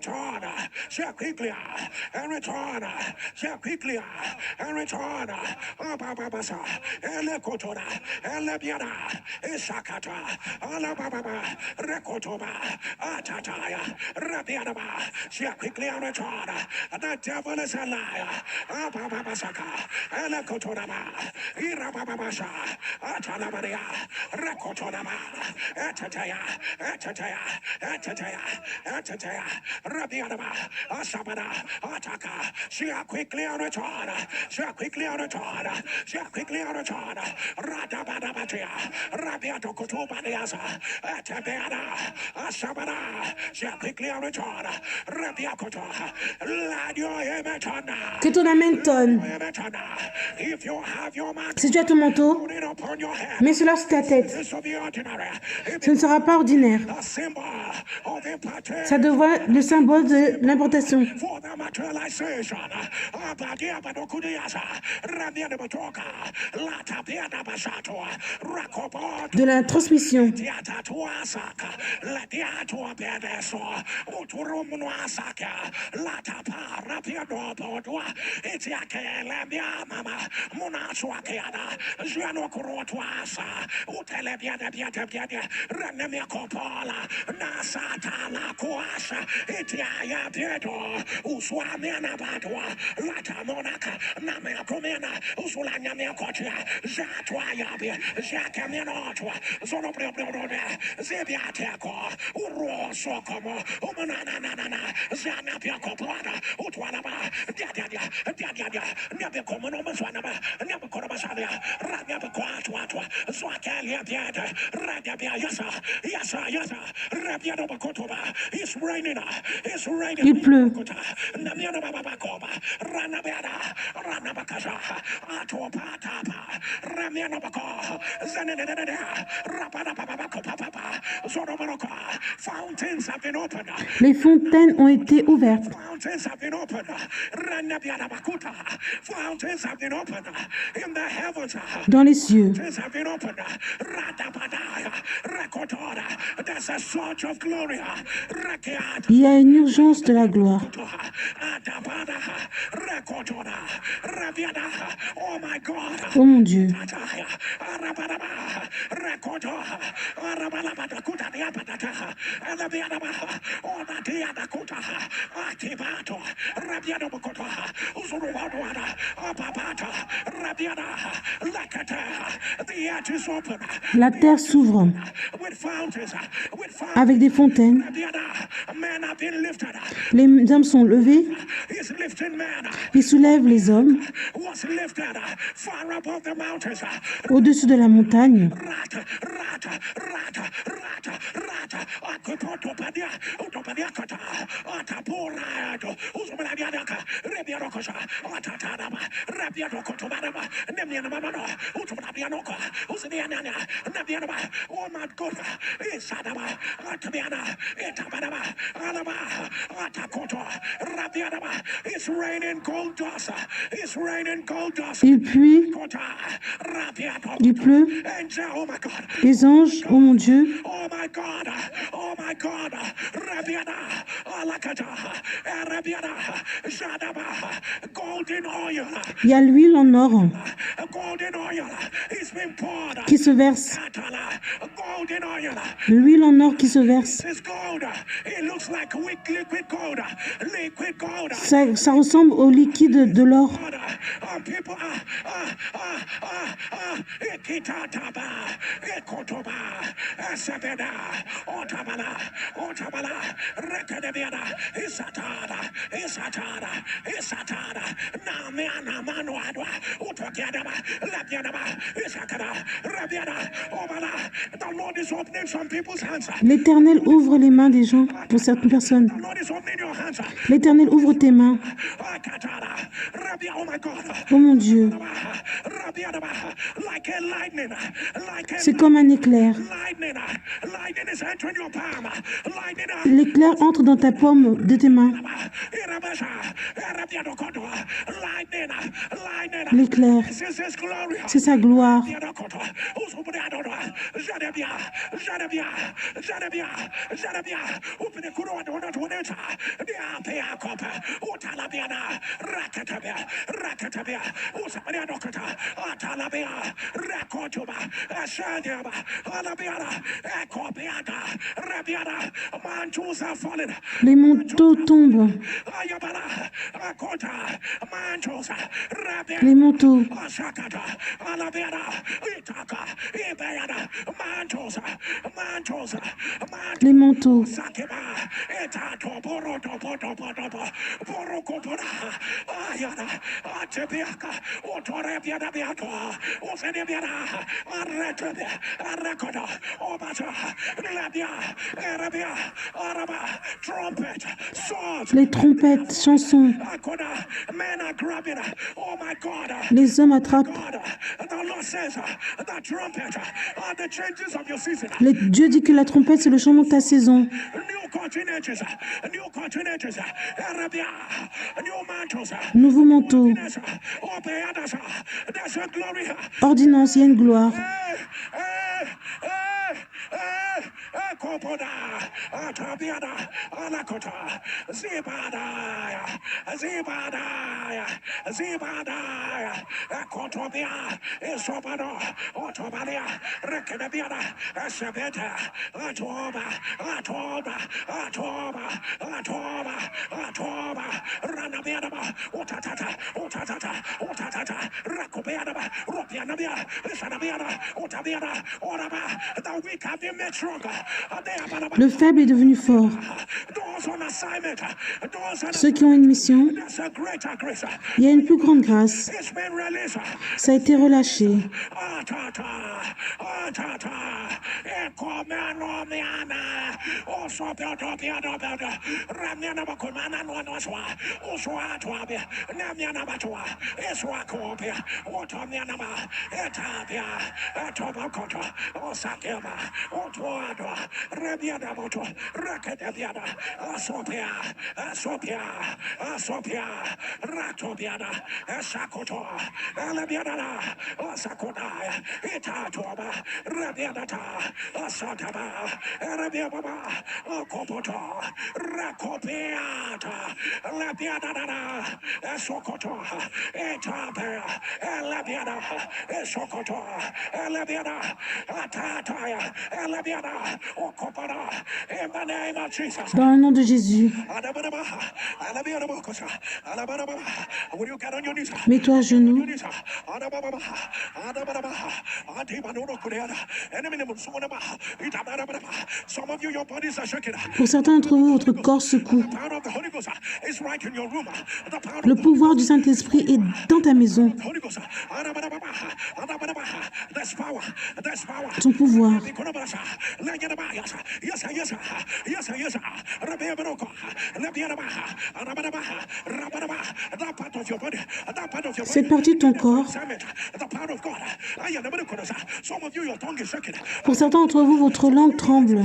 return. Shall quickly and return. Shall quickly and return. Ababasa. Elekotora. Elebiana. Isakata. Alababa. Rekotoba. Atataya. Rabianaba. Shall quickly and return. The devil is a liar. Ababasaka. Elekotoraba. Irababasha. Atalabaria. Rekotoraba. Atataya. Atataya. Atataya. Atataya. Rabianaba. Asabada. Ataka. Shall quickly and return. Shall quickly and return. Shall quickly and return. Radabadabatia. Rabiato Kotubaniasa. Atabeana. Asabada. Shall quickly and return. Rabiakoto. Let your image on. Que ton amen tonne. If you have your mark, Si tu as ton manteau, put it upon your head. mets cela sur ta tête. This will be ordinary. Ce ne sera pas ordinaire. A symbol of impartation Ça devra être le symbole de l'importation, for the materialization. Abadia Badokudiasa. Rabiana Batoka. Lata Biana Basato. Rakobot. de la transmission. Tiata Tuasaka. Latiatua Bedeso. Uturumuasaka. Lata Parapiano Bodua. Itiake Labia Mama. Munasuakiana. Giano Kurotuasa. Utelebiana Biata Biata. Renemia Copola. Nasata La Kuasa. Itiaya Biedo. Uswamiana Badua. Lata Monaka. Namia Comena. Usulania Miacotia. Jatuayabi. Jacaminotwa. Zonobria. Zebiateco. Uro Socomo. Umanana. Zanapia Coplana. Utwanaba. Diadia. Nebecomonoma Swanaba. Nebeconomasalia. Radiabaquatwa. Swakalia Piata. Radiabia Yasa. Rabiano Bacotoba. It's raining. Il pleut. Namiana Babacoba. Ranabakasa. Atopatapa. Ramiano Baco. Zanada. Rapadababako Papa. Zonomaroka. Fountains have been opened. Les fontaines ont été ouvertes. Fountains have been opened. Ranabianabakuta. Fountains have been opened in the heavens. Dans les cieux. Fountains have been opened. Radabadaya. Rekotora. There's a surge of glory. Rekiat. Il y a une urgence de la gloire. Adabada. Rekotora. Rabiana. Oh my God. Oh mon Dieu. Ataya. Arabadaba. Rekotora. Arabalabada kuta diabadata. Alabianaba. Ona diadakuta. Akibato. Rabiano Bokota. Usuruwaduada. Ababata. Rabiana. Lakata. The earth is open. La terre s'ouvre With fountains. avec des fontaines. Rabiana. Men have been lifted. Les hommes sont levés. He's lifting man. Il soulève les hommes Was lifted far above the mountains. au-dessus de la montagne. Rata. Akupotopadia. Utopadia kata. Atapurado. Uzumadiadaka. Rebiarokosa. Atatanaba. Rebiarokotobanaba. Nemianamano. Utopabianoko. Uzidianana. Nabianaba. Oh my God. Isadaba. Atabiana. Etabanaba. Alaba. Atakoto. Rabianaba. It's raining gold dust. It's raining gold dust. Il pleut, Kota. Rabiato. il pleut. Angel. Oh my God. Les anges, oh mon Dieu, Oh my God. Oh my God. Rabiana. Alakata. Rabiana. Jadaba. Golden oil. il y a l'huile en or Golden oil. It's been poured. qui se verse. Katala. Golden oil. L'huile en or qui se verse. This is gold. It looks like liquid gold. Liquid gold. Ça ressemble au liquide de l'or. People Ikitataba, Ekotoba, Esebeda, Otabala, Rekedebiana, Isatada, Namiana Manuadwa, Utokiadaba, Labianaba, Isakada, Rabiana, Obala. The Lord is opening some people's hands. L'Éternel ouvre les mains des gens pour certaines personnes. The Lord is opening your hands. L'Éternel ouvre tes mains. Akatara, Rabia, oh my God. Oh mon Dieu, Like a lightning, like a C'est comme un éclair. lightning is entering your palm. Lightning, L'éclair entre dans ta paume de tes mains. lightning. L'éclair, This is His glory. c'est sa gloire. Mantles are falling. Les manteaux tombent. Les manteaux. Les manteaux. Trumpet, swords, Les trompettes, chansons. men are grabbing. Oh my God. Les hommes attrapent. God, the Lord says the trumpet are the changes of your season. Dieu dit que la trompette, c'est le changement de ta saison. New continents, Arabia, new mantles, Nouveau manteau. oh, there's a glory. Ordonnance, il y a une gloire. Kopoda, Atabiada, Alakota, Zibadaya, Zibadaya, Zibadaya, Kotobia, Esobado, Otobadia, Rekedabiada, Asabeta, Atoba, Atoba, Atoba, Atoba, Atoba, Ranabiadaba, Otatata, Otatata, Otatata, Rakobeadaba, Ropianabia, Sanabiada, Otabiada, Oraba, the weak have been made stronger. Le faible est devenu fort. Ceux qui ont une mission, il y a une plus grande grâce. Ça a été relâché. Rebiadamoto, Rakadabiada, Asopia, Asopia, Asopia, Ratobiada, Asakoto, Alabiada, Asakota, Itatoba, Rabiadata, Asataba, Arabiaba, Okopoto, Rakopiata, Labiada, Asokoto, Etapia, Alabiada, Esokoto, Alabiada, Atataya, Alabiada, Okopara, in the name of Jesus. Dans le nom de Jésus, Will you get on your knees? mets-toi à genoux. Some of you, your bodies are shaking. Pour certains d'entre vous, votre corps secoue. The power of the Holy Ghost is right in your room. The power of Le pouvoir du Saint-Esprit est dans ta maison. the Holy Ghost. There's power. There's power. Son pouvoir. Yes, yes, yes, yes. That part of your body, that part of your Cette body. partie de ton corps, The power of God. Some of you, your tongue is shaking. pour certains d'entre vous, votre langue tremble.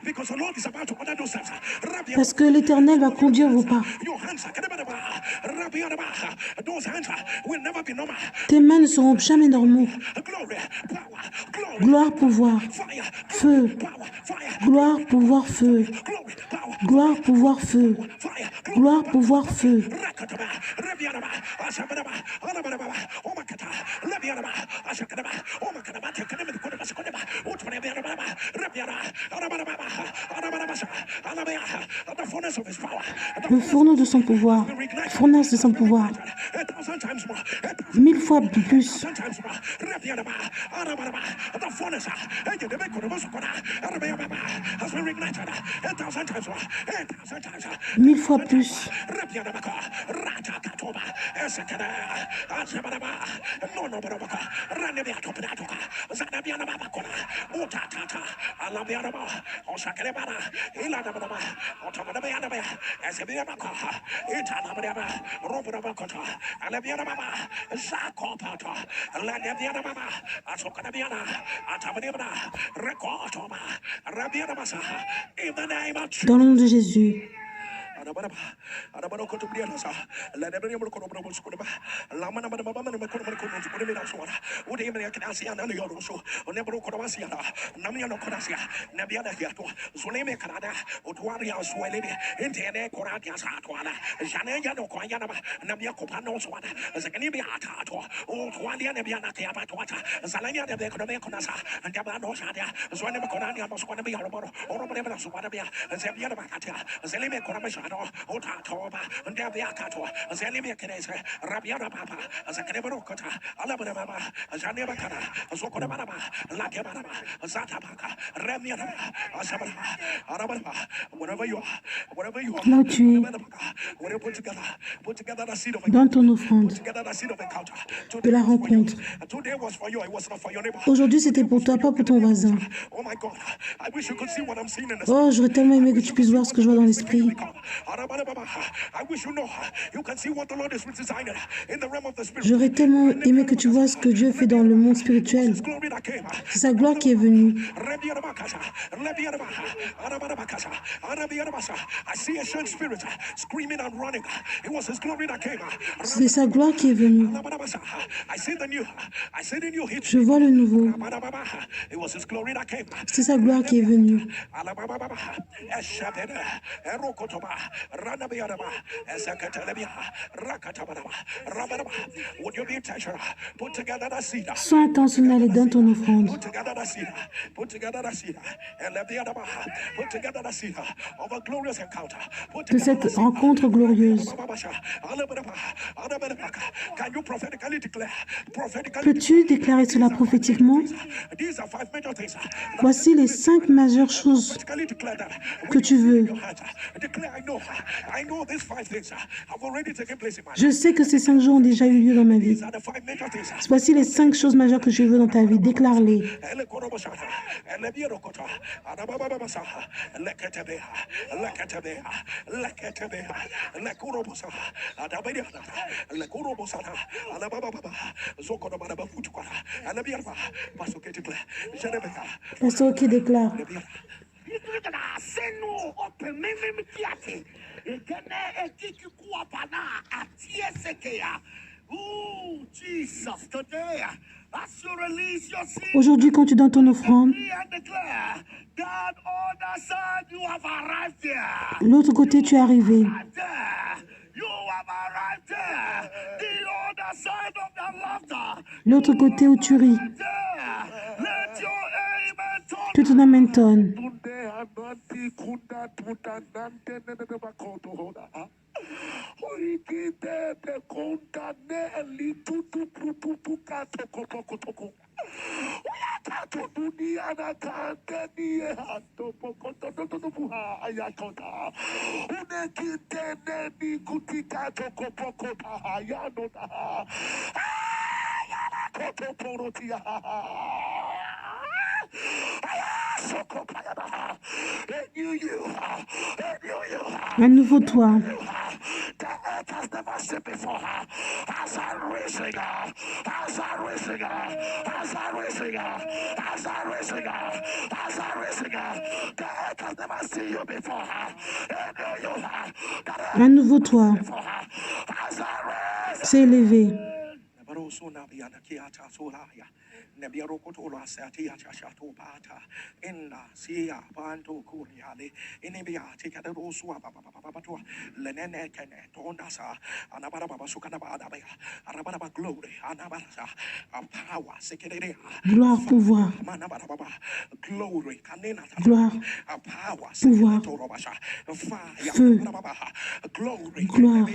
Because the Lord is about to order those steps. Parce que l'Éternel va conduire vos pas. Your hands are those hands will never be normal. Tes mains ne seront jamais normaux. Glory, power, glory, Gloire, pouvoir, fire, feu. power, fire, Gloire, pouvoir, feu. glory, power, Gloire, pouvoir, feu. fire, Gloire, pouvoir, feu. Rakataba, Rebianaba, Ashabanaba, Alabanaba, Omakata, Lebianaba, Ashakadaba, Omakadaba, Tekadaba, Kodaba, Utmanebianaba, Rebiana, Arabanaba, Arabanaba, Alabia, the fullness of his power. Le fourneau de son pouvoir. Fournace de son pouvoir. 1,000 times more. 1000 fois plus. Sometimes more. Rebianaba, Arabanaba, the fullness. Has been ignited 1,000 times more. 1,000 times. 1000 fois plus. Rebianabaka, Ratakatoba, Esekada, Azabanaba, Nonobarabaka, Ranabiatopinatoka, Zanabianabakona, Utatata, Alabianaba, Osakalebana, Ilanababa, Otomanabia, Ezebianaka, Itanababa, Robanabakota, Alabianaba, Dans le nom de Jésus. Là où tu es, dans ton offrande de la rencontre. Aujourd'hui, c'était pour toi, pas pour ton voisin. Oh, j'aurais tellement aimé que tu puisses voir ce que je vois dans l'esprit. J'aurais tellement aimé que tu vois ce que Dieu fait dans le monde spirituel. C'est sa gloire qui est venue. C'est sa gloire qui est venue. Je vois le nouveau. C'est sa gloire qui est venue. Sois intentionnel et donne ton offrande. De cette rencontre glorieuse. Peux-tu déclarer cela prophétiquement? Voici les 5 majeures choses que tu veux. Je sais que ces 5 jours ont déjà eu lieu dans ma vie. Voici les 5 choses majeures que je veux dans ta vie. Déclare-les. Pasteur qui déclare. Aujourd'hui, quand tu donnes ton offrande, l'autre côté, tu es arrivé. L'autre côté où tu ris. Que ton amen tonne. Un nouveau toi. Un nouveau toi. C'est élevé. Gloire, pouvoir. Gloire, pouvoir. Feu. Gloire,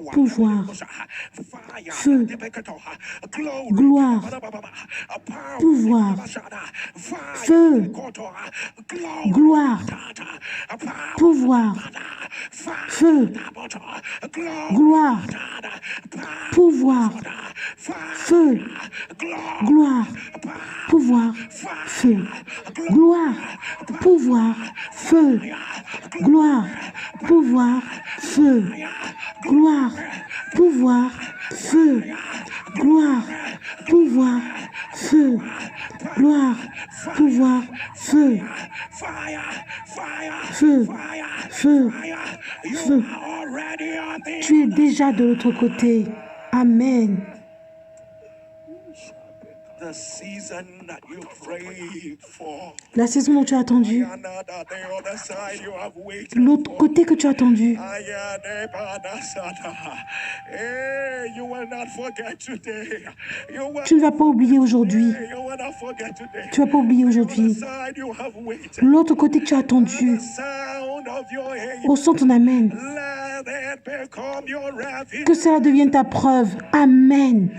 pouvoir. Feu. Gloire, pouvoir, feu, gloire, pouvoir, feu, gloire, pouvoir, feu, gloire, pouvoir, feu, gloire, pouvoir, feu, gloire, pouvoir, feu, gloire, pouvoir, feu, gloire, pouvoir, feu, gloire, pouvoir, feu, feu, feu, feu. Tu es déjà de l'autre côté. Amen. La saison dont tu as attendu, l'autre côté que tu as attendu. Tu ne vas pas oublier aujourd'hui. Tu ne vas pas oublier aujourd'hui. L'autre côté que tu as attendu. Au son ton amen. Que cela devienne ta preuve. Amen.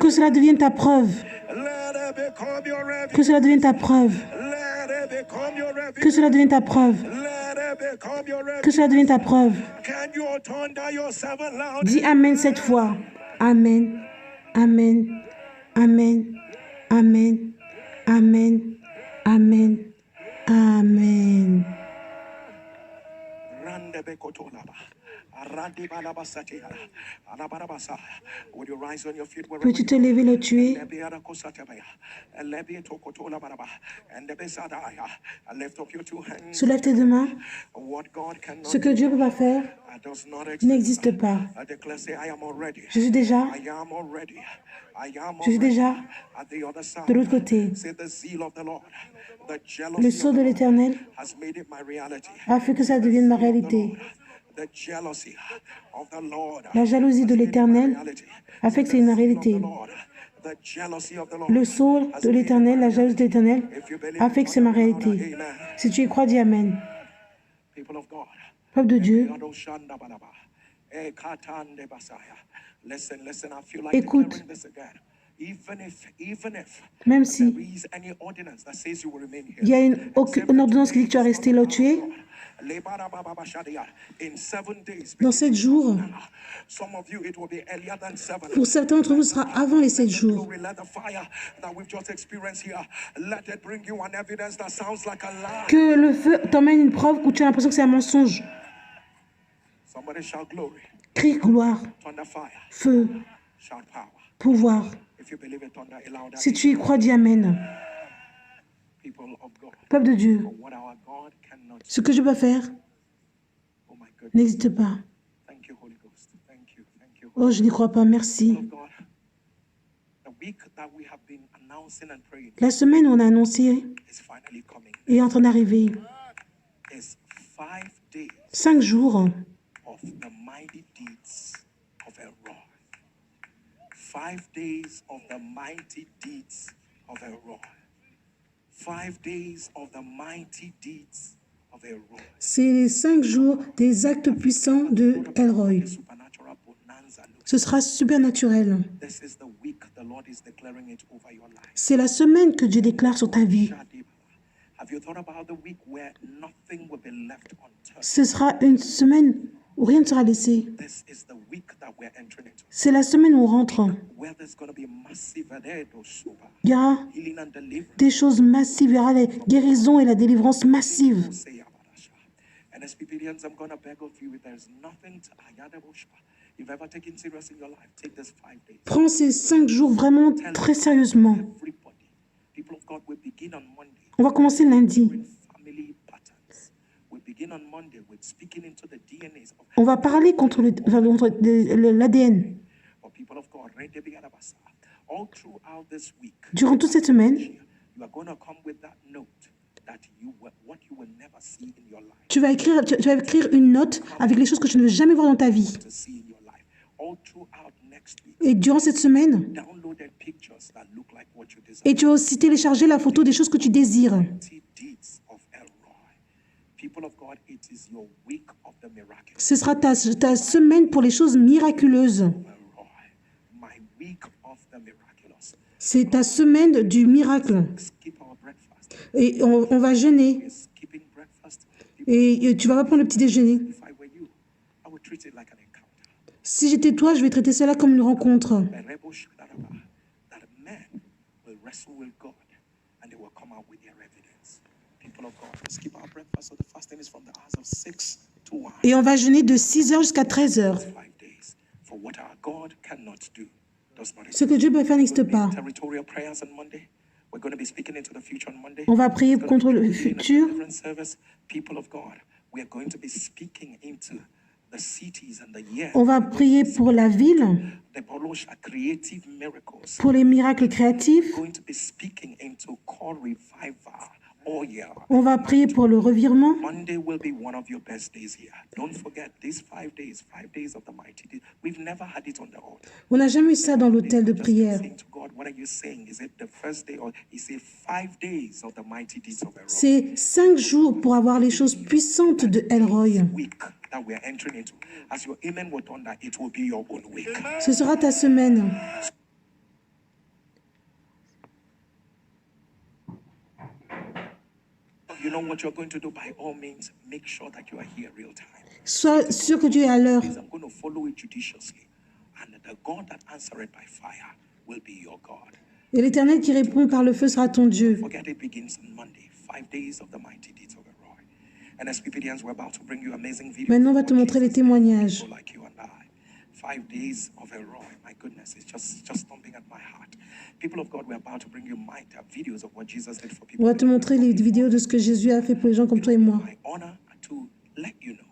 Que cela devienne ta preuve. Que cela devienne ta preuve. Que cela devienne ta preuve. Que cela devienne ta preuve. Dis Amen 7 fois. Amen. Amen. Amen. Amen. Amen. Amen. Amen. Peux-tu te lever là où tu es? Soulève tes deux mains. Ce que Dieu peut pas faire n'existe pas. Je suis déjà de l'autre côté. Le sceau de l'Éternel a fait que ça devienne ma réalité. La jalousie de l'Éternel a fait que c'est une réalité. Le sceau de l'Éternel, la jalousie de l'Éternel a fait que c'est ma réalité. Si tu y crois, dis Amen. Peuple de Dieu, écoute. Même si il y a une ordonnance qui dit que tu vas rester là où tu es, dans 7 jours, pour certains d'entre vous, ce sera avant les 7 jours. Que le feu t'emmène une preuve où tu as l'impression que c'est un mensonge. Crie gloire, feu, pouvoir. Si tu y crois, dis Amen. Peuple de Dieu, ce que je peux faire n'hésite pas. Oh, je n'y crois pas, merci. La semaine où on a annoncé est en train d'arriver. 5 jours. 5 days of the mighty deeds of Elroy. 5 days of the mighty deeds of Elroy. C'est les 5 jours des actes puissants de Elroy. Ce sera supernaturel. C'est la semaine que Dieu déclare sur ta vie. Ce sera une semaine où rien ne sera laissé. C'est la semaine où on rentre. Il y aura des choses massives, il y aura les guérisons et la délivrance massive. Prends ces 5 jours vraiment très sérieusement. On va commencer lundi. On va parler contre l'ADN. Durant toute cette semaine, tu vas écrire une note avec les choses que tu ne veux jamais voir dans ta vie. Et durant cette semaine, et tu vas aussi télécharger la photo des choses que tu désires. Ce sera ta semaine pour les choses miraculeuses. C'est ta semaine du miracle. Et on va jeûner. Et tu vas pas prendre le petit déjeuner. Si j'étais toi, je vais traiter cela comme une rencontre. That men will wrestle with God and they will come out with their evidence. People of God, let's keep our breakfast. So the fasting is from the hours of 6 to 1. Et on va jeûner de 6h jusqu'à 13h. 5 days. For what our God cannot do does not Ce que Dieu peut faire n'existe pas. territorial prayers on Monday. We're going to be speaking into the future on Monday. On va prier contre le futur. People of God, we are going to be speaking into the cities and the years. On va prier pour la ville, The creative miracles. pour les miracles créatifs. We're going to be speaking into core revival. Oh yeah. On va prier pour le revirement. Monday will be one of your best days here. Don't forget these 5 days of the mighty day. We've never had it on the altar. On n'a jamais eu ça dans l'hôtel de prière. Saying to God, what are you saying? Is it the first day or is it 5 days of the mighty deeds of the C'est 5 jours pour avoir les choses puissantes de Elroy. week that we are entering into? As your amen will thunder, it will be your own week. Ce sera ta semaine. You know what you're going to do? By all means, make sure that you are here real time. Sois sûr que Dieu est à l'heure. I'm going to follow it judiciously. And the God that answered by fire will be your God. Et l'Éternel qui répond par le feu sera ton Dieu. Forget it begins on Monday. 5 days of the mighty deeds of the Lord. And as PPDNs, we're about to bring you amazing videos. Maintenant, on va te montrer les témoignages. People like you and I. 5 days of a Roy. My goodness, it's just thumping at my heart. People of God, we're about to bring you videos of what Jesus did for On people. va te montrer les vidéos de ce que Jésus a fait pour les gens comme toi et moi. My honor to let you know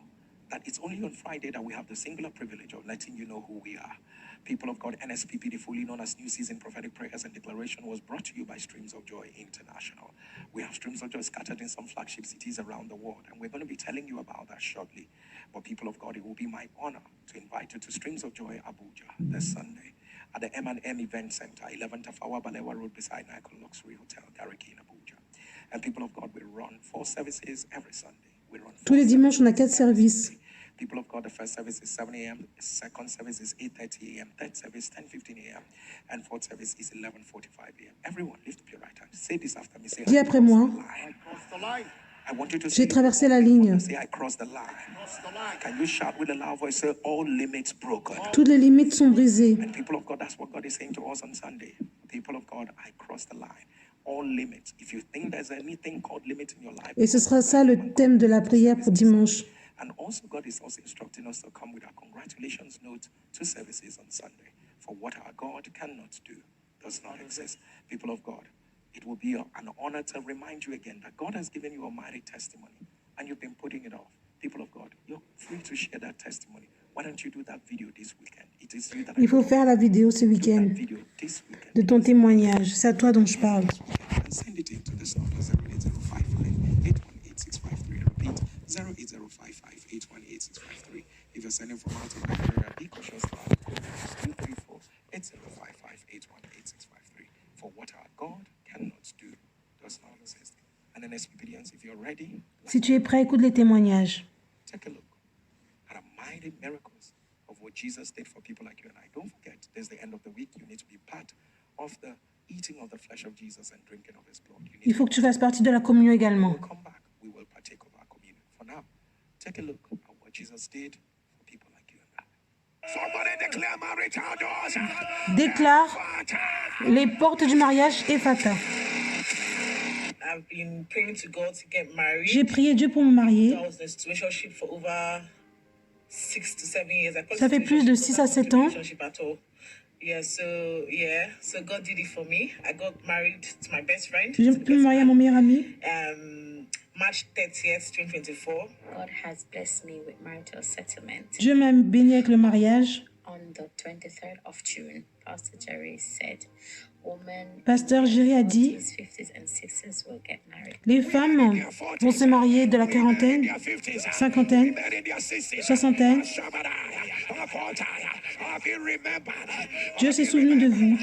that it's only on Friday that we have the singular privilege of letting you know who we are. People of God, NSPPD, fully known as New Season Prophetic Prayers and Declaration, was brought to you by Streams of Joy International. We have Streams of Joy scattered in some flagship cities around the world, and we're going to be telling you about that shortly. But people of God, it will be my honor to invite you to Streams of Joy Abuja this Sunday at the M&M Event Center, 11th of our Balewa Road beside Nicole Luxury Hotel, Gariki in Abuja. And people of God, we run 4 services every Sunday. We run 4 Tous les dimanches, on a 4 services. People of God, the first service is 7 a.m., second service is 8:30 a.m., third service 10:15 a.m., and fourth service is 11:45 a.m. Everyone, lift up your right hand. Say this after me. Say, Dis après moi. I want you to say, J'ai traversé la ligne. say, I crossed the line. Can you shout with a loud voice? Say, all limits broken. Toutes les limites sont brisées. And people of God, that's what God is saying to us on Sunday. People of God, I crossed the line. All limits. If you think there's anything called limit in your life, Et ce sera ça le thème de la prière pour dimanche. and also God is also instructing us to come with our congratulations note to services on Sunday. For what our God cannot do does not exist. People of God, it will be an honor to remind you again that God has given you a mighty testimony and you've been putting it off. People of God, you're free to share that testimony. Why don't you do that video this weekend? It is you that Il faut faire la vidéo ce week-end video this weekend. de ton témoignage. C'est à toi dont je parle. And send it into this number 08055-818-653. Repeat 08055-818-653. If you're sending from out of Nigeria, be cautious. 234-8055-818-653. For what our God cannot do does not exist. And then experience, if you're ready, Si tu es prêt, écoute les témoignages. take a look at a mighty miracles of what Jesus did for people like you and I. Don't forget, there's the end of the week. You need to be part of the eating of the flesh of Jesus and drinking of his blood. You Il need faut que tu fasses partie de la communion également. to come back. We will partake of our communion. For now, take a look at what Jesus did for people like you and I. Somebody declare marital doors. Déclare les portes du mariage Ephata. I've been praying to God to get married. J'ai prié Dieu pour me marier. I was in a situationship for over 6 to 7 years. I call Ça it fait plus de 6 à 7 ans. situationship at all. So God did it for me. I got married to my best friend. J'ai pu me marier à mon meilleur ami. March 30th, 2024. God has blessed me with marital settlement. Dieu m'a béni avec le mariage. On the 23rd of June, Pastor Jerry said, women Pasteur Jerry a dit, 40s, 50s and 60s will get married. les femmes vont se marier de la quarantaine, cinquantaine, soixantaine. Dieu s'est souvenu de vous.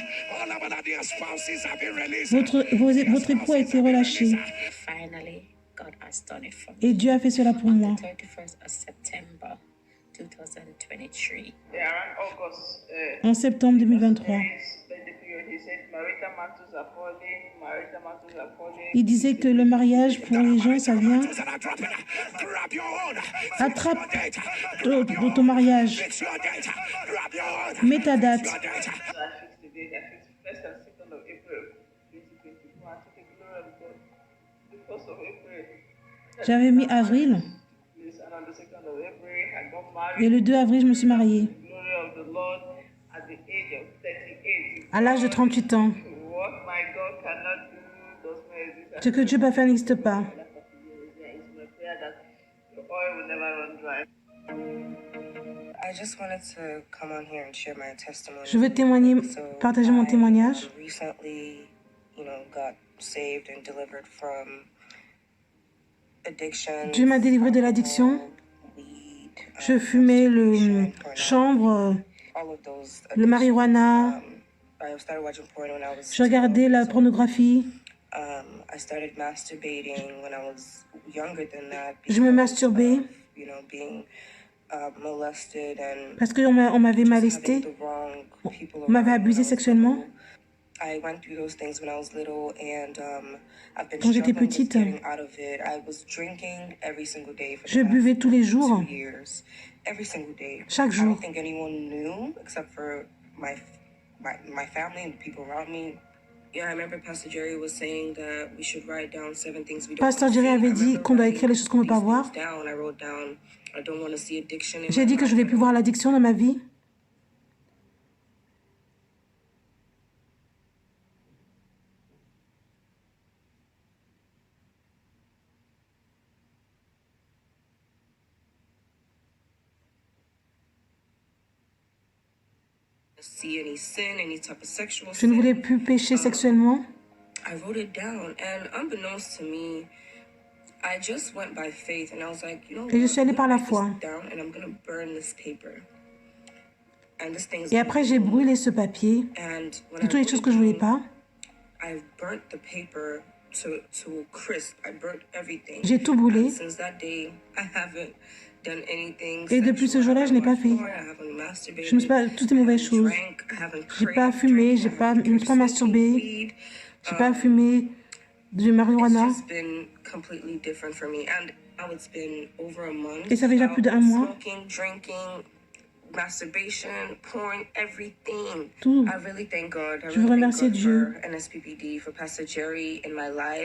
Votre époux a été relâché. Finally, God has done it for me. Et Dieu a fait cela pour moi. The 31st of September, 2023. Yeah, August. En septembre 2023. Then the period Il disait que le mariage pour les gens, ça vient. Attrape ton mariage. Mets ta date. J'avais mis avril. Et le 2 avril, je me suis mariée. À l'âge de 38 ans. Ce que Dieu peut faire n'existe pas. Je veux témoigner, partager mon témoignage. Dieu m'a délivré de l'addiction. Je fumais le chanvre, le marijuana. Je regardais la pornographie. Je me masturbais parce qu'on m'avait molesté, on m'avait abusé sexuellement. Quand j'étais petite, je buvais tous les jours, chaque jour. Pasteur Jerry avait dit qu'on doit écrire les choses qu'on ne veut pas voir. J'ai dit que je ne voulais plus voir l'addiction dans ma vie. Je ne voulais plus pécher sexuellement. Et je suis allée par la foi. Et après, j'ai brûlé ce papier de toutes les choses que je ne voulais pas. J'ai tout brûlé. Et depuis ce jour-là, je n'ai pas fait. Je me suis pas toutes les mauvaises choses. Je n'ai pas fumé, je ne me suis pas masturbé, je n'ai pas fumé du marijuana. Et ça fait déjà plus d'1 mois. Tout. Je veux remercier Dieu.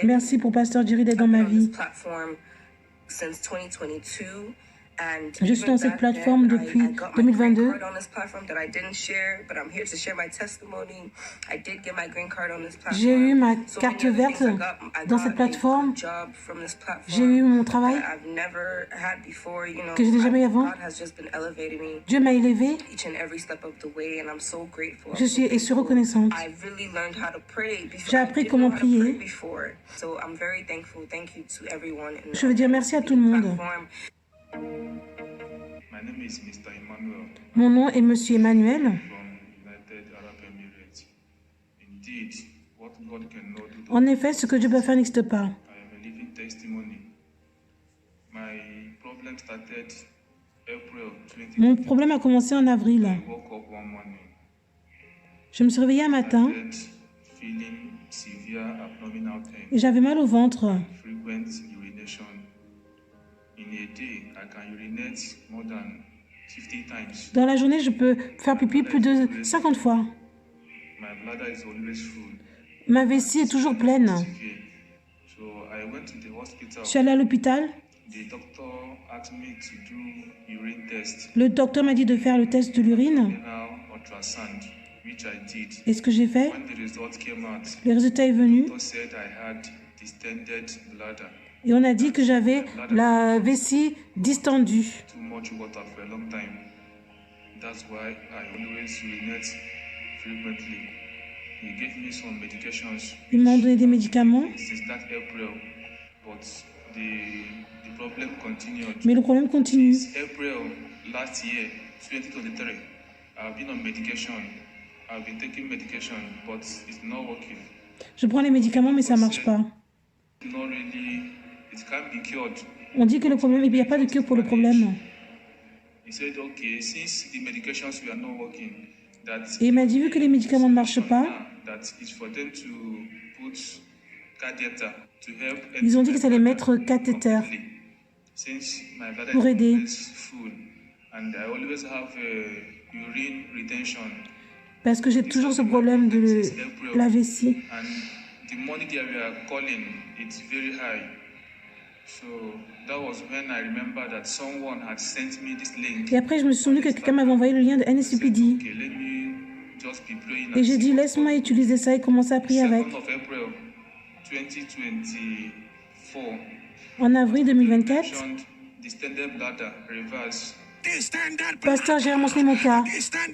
Merci pour Pasteur Jerry d'être dans ma vie. Je suis dans cette plateforme depuis 2022. J'ai eu ma carte verte dans cette plateforme. J'ai eu mon travail que je n'ai jamais eu avant. Dieu m'a élevé. Je suis reconnaissante. J'ai appris comment prier. Je veux dire merci à tout le monde. Mon nom est Monsieur Emmanuel. En effet, ce que Dieu peut faire n'existe pas. Mon problème a commencé en avril. Je me suis réveillée un matin et j'avais mal au ventre. Dans la journée, je peux faire pipi plus de 50 fois. Ma vessie est toujours pleine. Je suis allée à l'hôpital. Le docteur m'a dit de faire le test de l'urine. Et ce que j'ai fait, le résultat est venu. Et on a dit que j'avais la vessie distendue. Ils m'ont donné des médicaments. Mais le problème continue. Je prends les médicaments, mais ça ne marche pas. On dit que le problème, il n'y a pas de cure pour le problème. Et il m'a dit, vu que les médicaments ne marchent pas, Ils ont dit qu'ils allaient mettre cathéter pour aider. Parce que j'ai toujours ce problème de la vessie. Et après, je me suis souvenu que quelqu'un m'avait envoyé le lien de NSUPD. Et j'ai dit, laisse-moi utiliser ça et commencer à prier avec. En avril 2024, Pasteur Jérôme mentionné mon cas.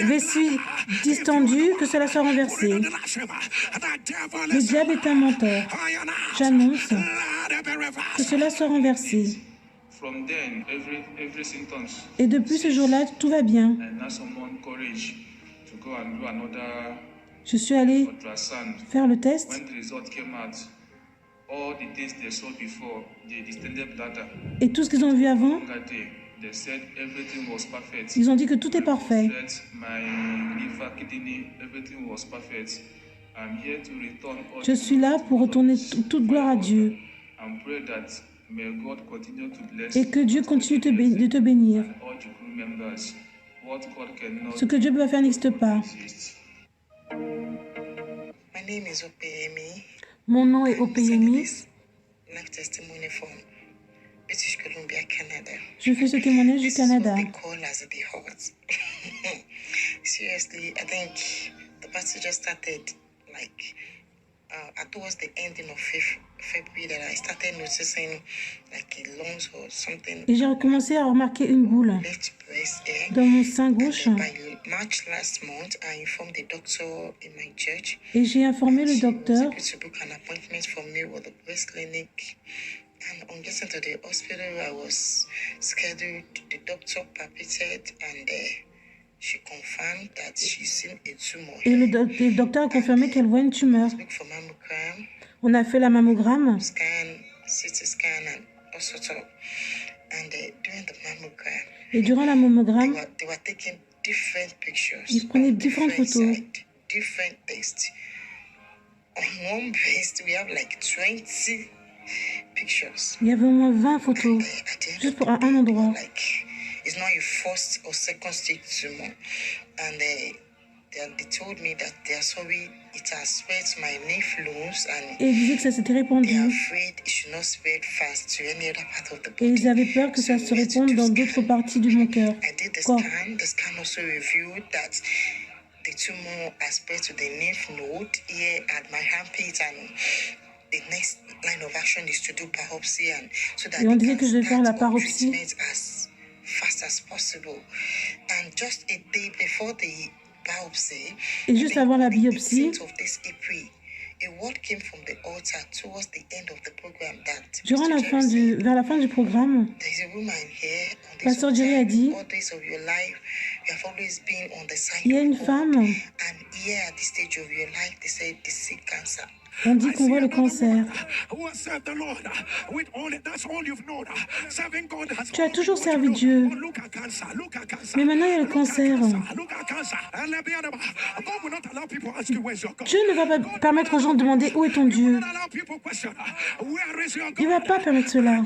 Vessie distendue, que cela soit renversé. Le diable est un menteur. J'annonce que cela soit renversé. Et depuis ce jour-là, tout va bien. Je suis allé faire le test. Et tout ce qu'ils ont vu avant, ils ont dit que tout est parfait. Je suis là pour retourner toute gloire à Dieu. Et que Dieu continue de te bénir. Ce que Dieu peut faire n'existe pas. Mon nom est Opeyemi. Je fais ce témoignage du Canada. Seriously, I think the pastor just started towards the ending of February that I started noticing like a lump or something. Et j'ai recommencé à remarquer une boule dans mon sein gauche. March last month, I informed the doctor in my church. Et j'ai informé le docteur. To book an appointment for me with the breast clinic. And on getting to the hospital, I was scheduled. The doctor palpated and she confirmed that she's seen a tumor. Et le docteur a confirmé qu'elle voit une tumeur. On a fait la mammogramme. Et durant la mammogramme, ils prenaient différentes photos. Il y avait au moins 20 photos, juste pour un endroit. It's not a first or second stage tumor, and they told me that they are sorry it has spread to my lymph nodes and et ils disaient que ça s'était répandu. they are afraid it should not spread fast to any other part of the body. Et ils avaient peur que ça se réponde dans d'autres parties de mon cœur. I did the scan. The scan also revealed that the tumor has spread to the lymph node here at my armpit, and the next line of action is to do biopsy, and so that et on disait que je devais faire la biopsie fast as possible. And just a day before the biopsy, et juste avant la biopsie, vers la fin du programme, Pasteur Jerry a dit, il y a une femme, on dit qu'on voit le cancer. Tu as toujours servi Dieu. Mais maintenant, il y a le cancer. Dieu ne va pas permettre aux gens de demander où est ton Dieu. Il ne va pas permettre cela.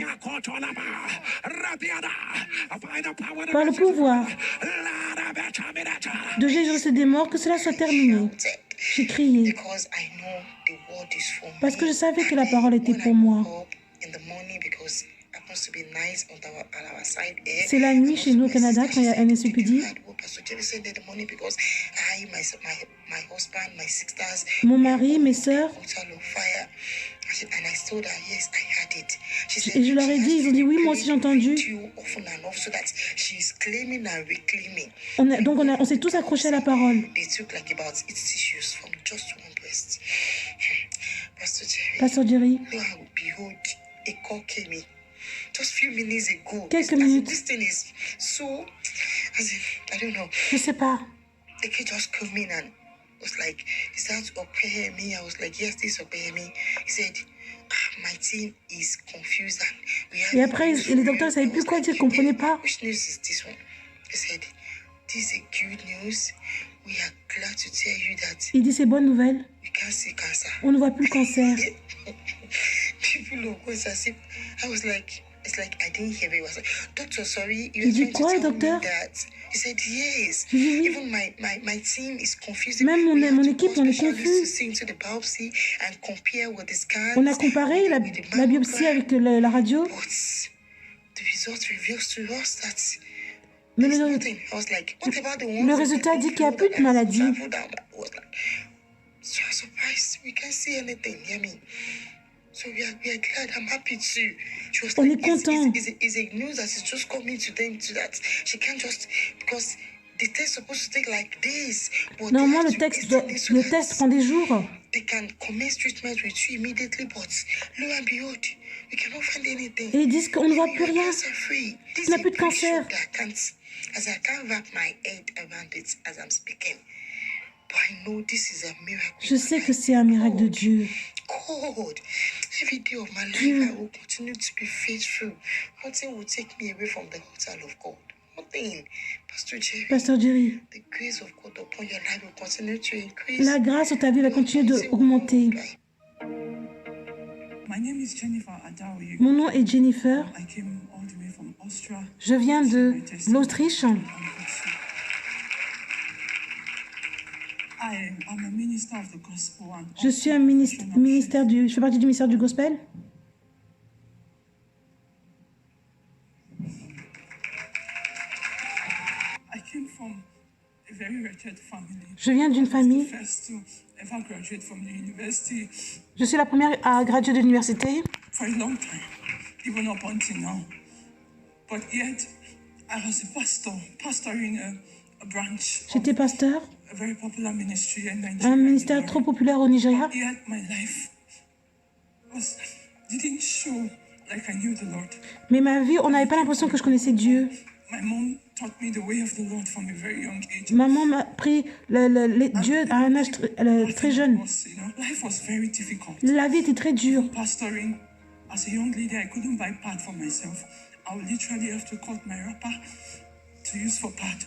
Par le pouvoir de Jésus des morts, que cela soit terminé. J'ai crié parce que je savais que la parole était pour moi. C'est la nuit chez nous au Canada quand il y a NSUPD. Mon mari, mes sœurs, et je leur ai dit, ils ont dit oui, moi aussi j'ai entendu. On s'est tous accrochés à la parole. Pasteur Jerry, quelques minutes, je ne sais pas. Was like, is that Opeyemi? I was like, yes, this is Opeyemi. He said, my team is confused. Et après, les docteurs ne savaient plus quoi dire, ils ne comprenaient pas. Which news is this one? He said, this is a good news. We are glad to tell you that il dit, c'est bonne nouvelle. you can't see cancer. On ne voit plus le cancer. People look as if I was like, it's like I didn't hear it. I was like, Doctor, sorry, Il you're dit trying to quoi, tell me docteur? that. He said, yes. Je dis oui. Even my team is confused. Même We have mon to équipe, call on est specialists confus. to see into the biopsy and compare with the scans. On a comparé la biopsie avec la radio, But the result reveals to us that mais there's le, nothing. I was like, what about the ones le that résultat can dit qu'il n'y a feel plus that de maladie. travel down? I was like, so I'm surprised. We can't see anything. You hear me? So we are glad. I'm happy too. She was On like, est content. is a news that is just coming to them to that she can't just because the test supposed to take like days. But they Normalement, have le to extend it so le that test prend des jours. they can commence treatment with you immediately. But lo and behold, we cannot find anything. Et ils disent qu'on ne voit You plus are rien. cancer free. This Tu n'as is plus de a big cancer. shock that I can't wrap my head around it as I'm speaking. But I know this is a miracle. Je sais que c'est un miracle de Dieu. God, every day of my life Dieu. I will continue to be faithful. Nothing will take me away from the altar of God. Nothing. Pastor Jerry, Pasteur Jerry, the grace of God upon your life will continue to increase. la grâce sur ta vie va continuer d'augmenter. My name is Jennifer Adaoye. Mon nom est Jennifer. I came all the way from Austria. Je viens de l'Autriche. I am a minister of the gospel and Je suis un je fais partie du ministère du Gospel. I came from a very wretched family. Je viens d'une famille. The first to ever graduate from the university Je suis la première à graduer de l'université. for a long time, even up until now. But yet, I was a pastor, pastoring a branch of J'étais pasteur, a very popular ministry in un Nigeria. ministère trop populaire au Nigeria. Yet my life didn't show like I knew the Lord. Mais ma vie, on n'avait pas l'impression que je connaissais Dieu. My mom taught me the way of the Lord from a very young age. Maman m'a appris Dieu à un âge très jeune. Life was very difficult. La vie était très dure. Pastoring, as a young lady, I couldn't buy pad for myself. I would literally have to cut my wrapper to use for pad.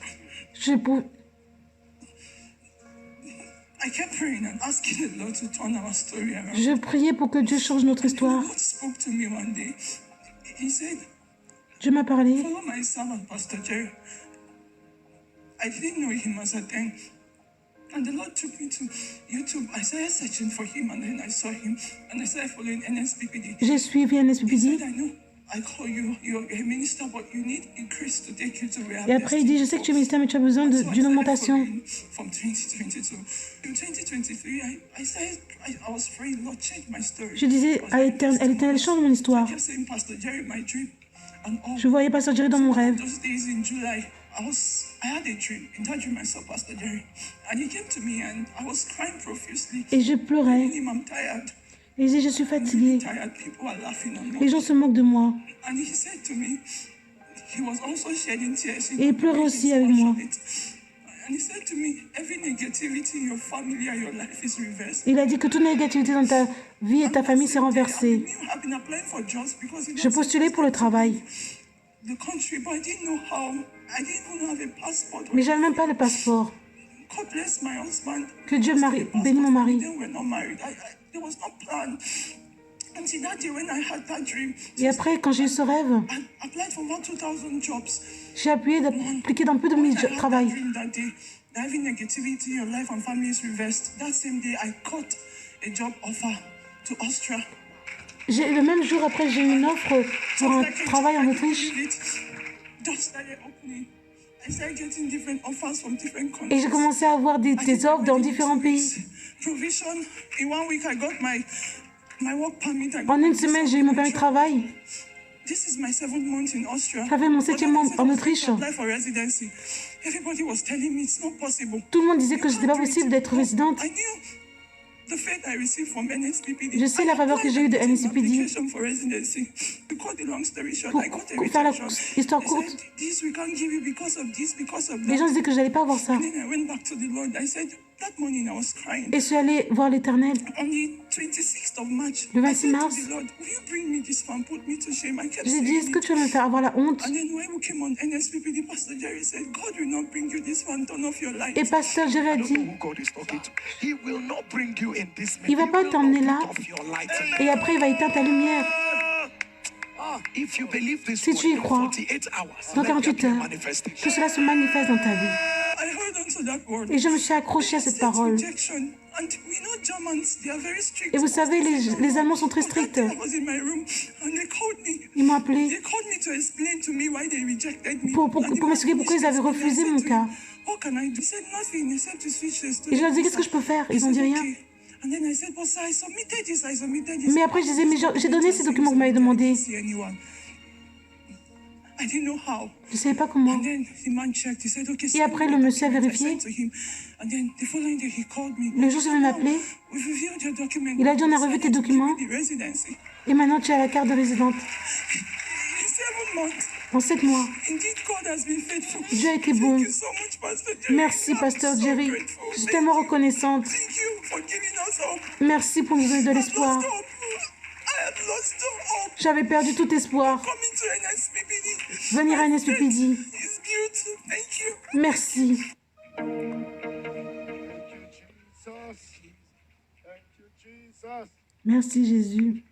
I kept praying and asking the Lord to turn our story around. Je priais pour que Dieu change notre histoire. The Lord spoke to me one day. He said, Dieu m'a parlé. follow my servant, Pastor Jerry. I didn't know him as a thing. And the Lord took me to YouTube. I started searching for him, and then I saw him, and I started following NSPPD. J'ai suivi un He SPPD. said, I know, I call you, you're a minister, but you need increase to take you to where Et après, il dit, je sais que tu es ministère, mais tu as besoin d'une augmentation. From 2022. In 2023, I was praying, Lord, change my story. Je disais à l'Éternel, change mon histoire. I kept saying, Pastor Jerry, my dream. And all Je voyais Pasteur Jerry dans mon rêve. those days in July, I had a dream. In that dream, I saw Pastor Jerry. And he came to me, and I was crying profusely. Et je pleurais. Telling him, I'm tired. Et je disais, je suis fatiguée. Tired. People are laughing at Les me. gens se moquent de moi. And he said to me, he was also shedding tears. Et il pleurait aussi avec moi. And he said to me, every negativity in your family and your life is reversed. Il a dit que toute négativité dans ta vie et ta famille s'est renversée. I've been applying for jobs because Je postulais pour le travail, the country, but I didn't know how. I didn't even have a passport. mais j'avais même pas le passeport. God bless my husband. Que Dieu bénisse mon mari. Then we're not married. There was no plan. Until that day when I had that dream, Et après, quand j'ai eu ce rêve, I applied for about 2,000 jobs. j'ai appliqué dans plus de When I 1000 had that travail. dream that day, that every negativity in your life and family is reversed. That same day, I got a job offer to Austria. Le même jour après, j'ai eu une offre pour un travail en Autriche. Just started opening. I started getting different offers from different Et countries. j'ai commencé à avoir des offres dans différents pays. Provision. In 1 week, I got my work permit. En une semaine, j'ai eu mon permis de travail. This is my 7th month in Austria. Ça fait mon 7e mois en Autriche. Apply for residency. Everybody was telling me it's not possible. Tout le monde disait que c'était pas possible d'être résidente. I knew the faith I received from NSPPD. Je sais la faveur que j'ai eue de NSPPD. Application for residency. To cut the long story short, Pour I got a faire la rejection. histoire They courte, said, this we can't give you because of this, because of les gens that. disaient que j'allais pas avoir ça. And then I went back to the Lord. I said, that morning I was crying. Et je suis allée voir l'Éternel. On the 26th of March, Le I 26 said to mars, the Lord, will you bring me this man, put me to shame? I kept j'ai dit, saying est-ce que it. tu vas me faire avoir la honte? And then when we came on NSPPD, Pastor Jerry said, God will not bring you this man, turn off your light. Et pasteur Jerry a I don't know dit, who God is talking to. He will not bring you in this il va He pas will t'emmener not là, put off your light. et après il va éteindre ta lumière. If you believe this Si word, tu y in crois, 48 hours, dans let there 48 be a heures, manifestation. que cela se manifeste dans ta vie. I heard onto that word. Et je me suis accrochée à cette parole. Rejection. And we know Germans, they are very strict. Et vous savez, les Allemands sont très stricts. I was in my room and they called me. Ils m'ont appelé They called me to explain to me why they rejected me. pour And the m'expliquer pourquoi ils avaient man refusé said mon to him, cas. What can I do? He said nothing except to switch the Et student je leur ai dit, visa. qu'est-ce que je peux faire? He Ils ont dit said, rien. okay. And then I said, but sir, I submitted this. Mais après, je disais, mais j'ai donné ces documents que vous m'avez demandé. I didn't see anyone. I didn't know how. Je ne savais pas comment. And then the man checked. He said, okay, Et après, le monsieur a I vérifié. sent to him. And then the following day, he called me. Le jour suivant, il m'a appelé. We've reviewed your document. Il a dit, on a revu tes documents. The residency. Et maintenant, tu as la carte de résidente. In 7 months. En 7 mois. Indeed, God has been faithful. Dieu a été bon. Thank you so much, Pastor Jerry. Merci, I'm pasteur so Jerry. grateful. Je suis tellement reconnaissante. Thank you for giving us hope. Merci pour nous donner de I've l'espoir. lost hope. I have lost hope. J'avais perdu tout espoir. Coming to NSPPD. Venir à NSPPD. It's beautiful. Thank you. Merci. Merci, Jésus.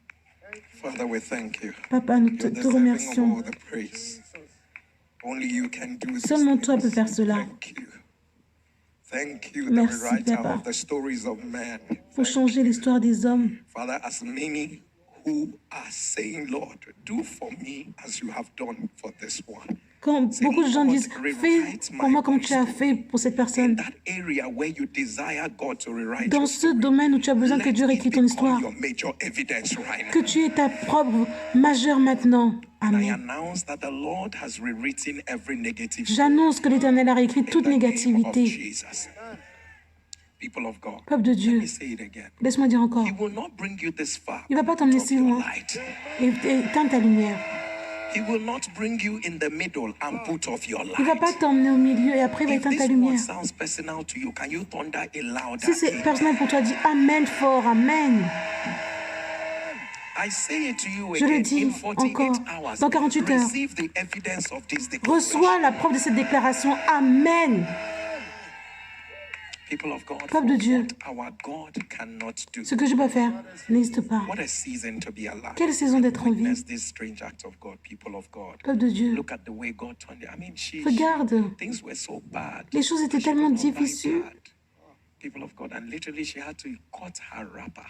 Father, we thank you. Papa, nous You're te deserving of remercions. all the praise. Only you can do this. Seulement toi peux faire cela. Thank you. Thank you, the Merci, writer Papa. of the stories of man. Pour changer l'histoire des hommes. Father, as many who are saying, Lord, do for me as you have done for this one. Quand beaucoup de gens disent, fais pour moi comme tu as fait pour cette In personne. that area where you desire God to rewrite Dans your ce story, domaine où tu as besoin que let Dieu it réécrit ton become histoire, your major evidence right que now. tu aies ta preuve majeure maintenant. And I Amen. announce that the Lord has rewritten every negative story J'annonce que l'Éternel a réécrit in toute the name of négativité. Jesus. People of God, Peuple de let Dieu, me say it again. laisse-moi dire encore, He will not bring you this far. il ne va pas t'emmener Put off si your loin light. et éteindre ta lumière. He will not bring you in the middle and put off your Il ne va pas light. t'emmener au milieu et après il va If éteindre this ta word lumière. sounds personal to you, can you thunder a louder? Si c'est amen? personnel pour toi, dis Amen fort, Amen. I say it to you Je le again. dis In 48 encore, hours, dans 48 heures. receive the evidence of this Reçois declaration. la preuve de cette déclaration. Amen. People of God, Peuple de for Dieu. what our God cannot do. Ce que je peux faire, n'hésite pas. What a season to be alive. Quelle saison d'être en vie. Witness this strange act of God, people of God. Peuple de Dieu, Look at the way God turned it. I mean, regarde. things were so bad. Les choses étaient She tellement could not buy difficiles. pad. People of God, and literally she had to cut her wrapper,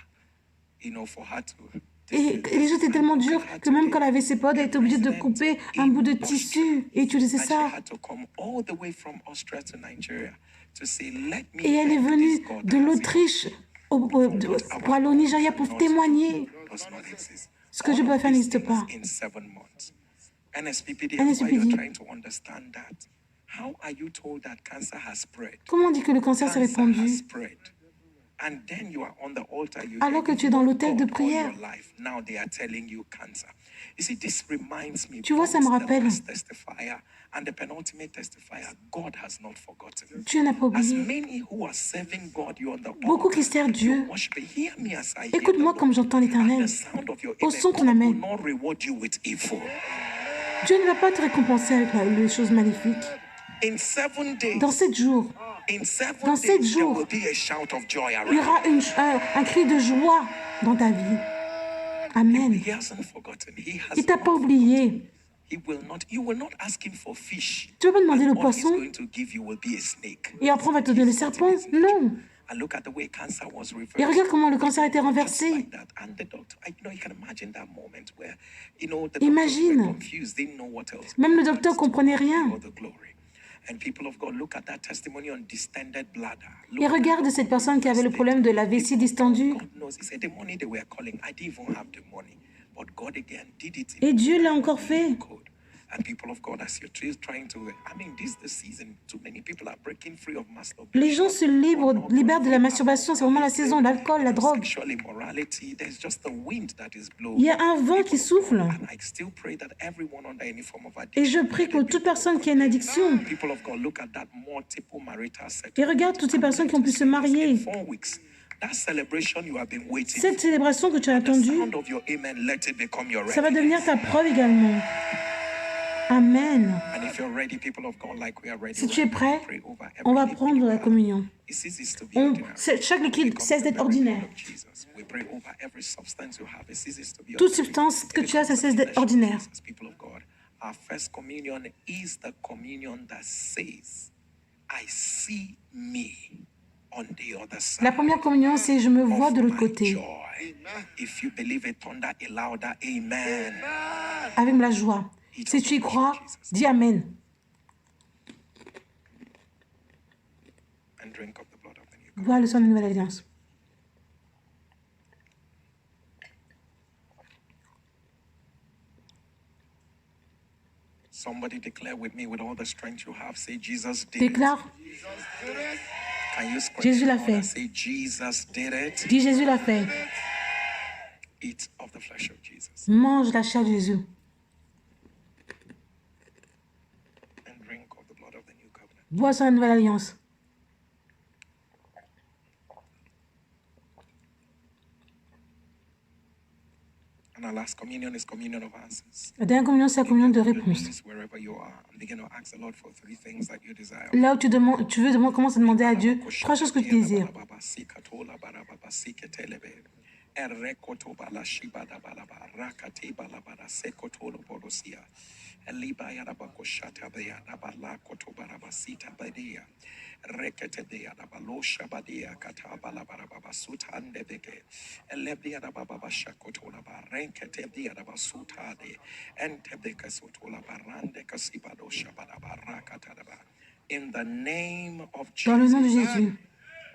for her to. Et les choses étaient tellement dures que même quand elle avait ses pods, elle était obligée de couper un bout de tissu et utiliser And she ça. had to come all the way from Austria to Nigeria to say, let me. Et elle est beg venue this God de has l'Autriche pour aller au Nigeria pour témoigner. does not exist. Ce que je peux faire n'existe pas. In 7 months. NSPPD, NSPPD. why you're trying to understand that. How are you told that cancer has spread? Comment on dit que le cancer s'est Cancer has répandu spread. And then you are on the altar. You alors que tu es dans l'autel de prière? All your life. Now they are telling you cancer. You see, this reminds me. Tu vois, ça me both the rappelle. last testifier and the penultimate testifier, God has not forgotten. Dieu n'a pas As oublié. many who are serving God, you on the Beaucoup altar, qui servent Dieu. you worship. Hear me as I hear Écoute-moi the comme Lord. j'entends l'Éternel. At the sound of your Au amen, son de ton God will amen. not reward you with evil. Dieu ne va pas te récompenser avec les choses magnifiques. In 7 days, Dans 7 jours, in 7 dans 7 days, there jours, will be a shout of joy il y around. aura un cri de joie dans ta vie. Amen. He hasn't forgotten. He has Il t'a pas oublié. He will not. You will not ask him for fish. Tu vas pas demander le And all he's poisson going to give you will be a snake. et après on va te donner le serpent. Non. And look at the way cancer was reversed. Et regarde comment le cancer a été Just renversé. like that. And the doctor, you can imagine that moment where, the Imagine. doctors were confused, didn't know what else. Même le docteur comprenait rien. For the glory. And people of God, look at that testimony on distended bladder. Look Et at regarde that cette personne qui avait le problème de la vessie distendue. God knows. He said the money they were calling, I didn't even have the money. But God again did it in Et Dieu l'a encore fait. code. And people of God, as you're trying to, I mean, this is the season. Too many people are breaking free of masturbation. Les gens se libèrent de la masturbation. C'est vraiment la saison, l'alcool, la drogue. Sexual immorality, there's just a wind that is blowing. Il y a un vent qui souffle. And I still pray that everyone under any form of Et je addiction, prie que toute personne qui a une addiction, people of God, look at that multiple marital sex. et regarde toutes ces personnes qui ont pu se marier. 4 weeks. That celebration you have been waiting Cette célébration que tu as for. The attendue, sound of your amen, let it become your ça va ready. devenir ta preuve également. Amen. And if you're ready, people of God, like we are ready, Si tu es prêt, pray over every on va liquid prendre la water. communion. It ceases to be On- ordinary. chaque liquide cesse d'être ordinaire. Jesus. We pray over every substance you have. It ceases to be Toute ordinary. substance que tu as, ça cesse d'être Flesh of ordinaire. Jesus, people of God. Our first communion is the communion that says, I see me on the other side. La première communion, c'est je me vois de l'autre My côté, joy. If you believe it, thunder a louder amen. avec la joie. Si tu y crois, dis Amen. And drink of the blood of the new covenant. Bois le sang de la nouvelle alliance. Somebody declare with me with all the strength you have. Say, Jesus did Déclare, it. Can you scream Jésus l'a louder? fait. Say, Jesus did it. dis Jésus l'a fait. Eat of the flesh of Jesus Mange la chair de Jésus and drink of the blood of the new covenant. Bois le sang de la nouvelle alliance. And our last communion is communion of answers. La dernière communion, c'est la communion de Your réponse. knees, wherever you are, and begin to ask the Lord for 3 things that you desire. Là où tu veux commence à demander à Dieu 3 choses que tu désires. In the name of Dans le nom de Jesus, Jésus,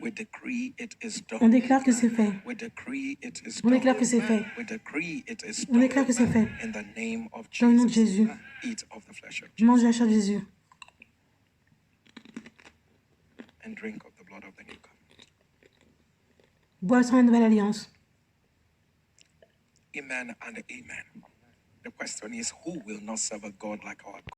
we decree it is done. on déclare que c'est fait. We decree it is On done. déclare que c'est fait. We decree it is On déclare que done. c'est fait. In the name of Dans le nom de Jesus, Jésus, eat of the flesh of Jesus mange la chair de Jésus and drink of the blood of the new covenant. Bois le sang de la nouvelle alliance. Amen and amen. The question is, who will not serve a God like our God?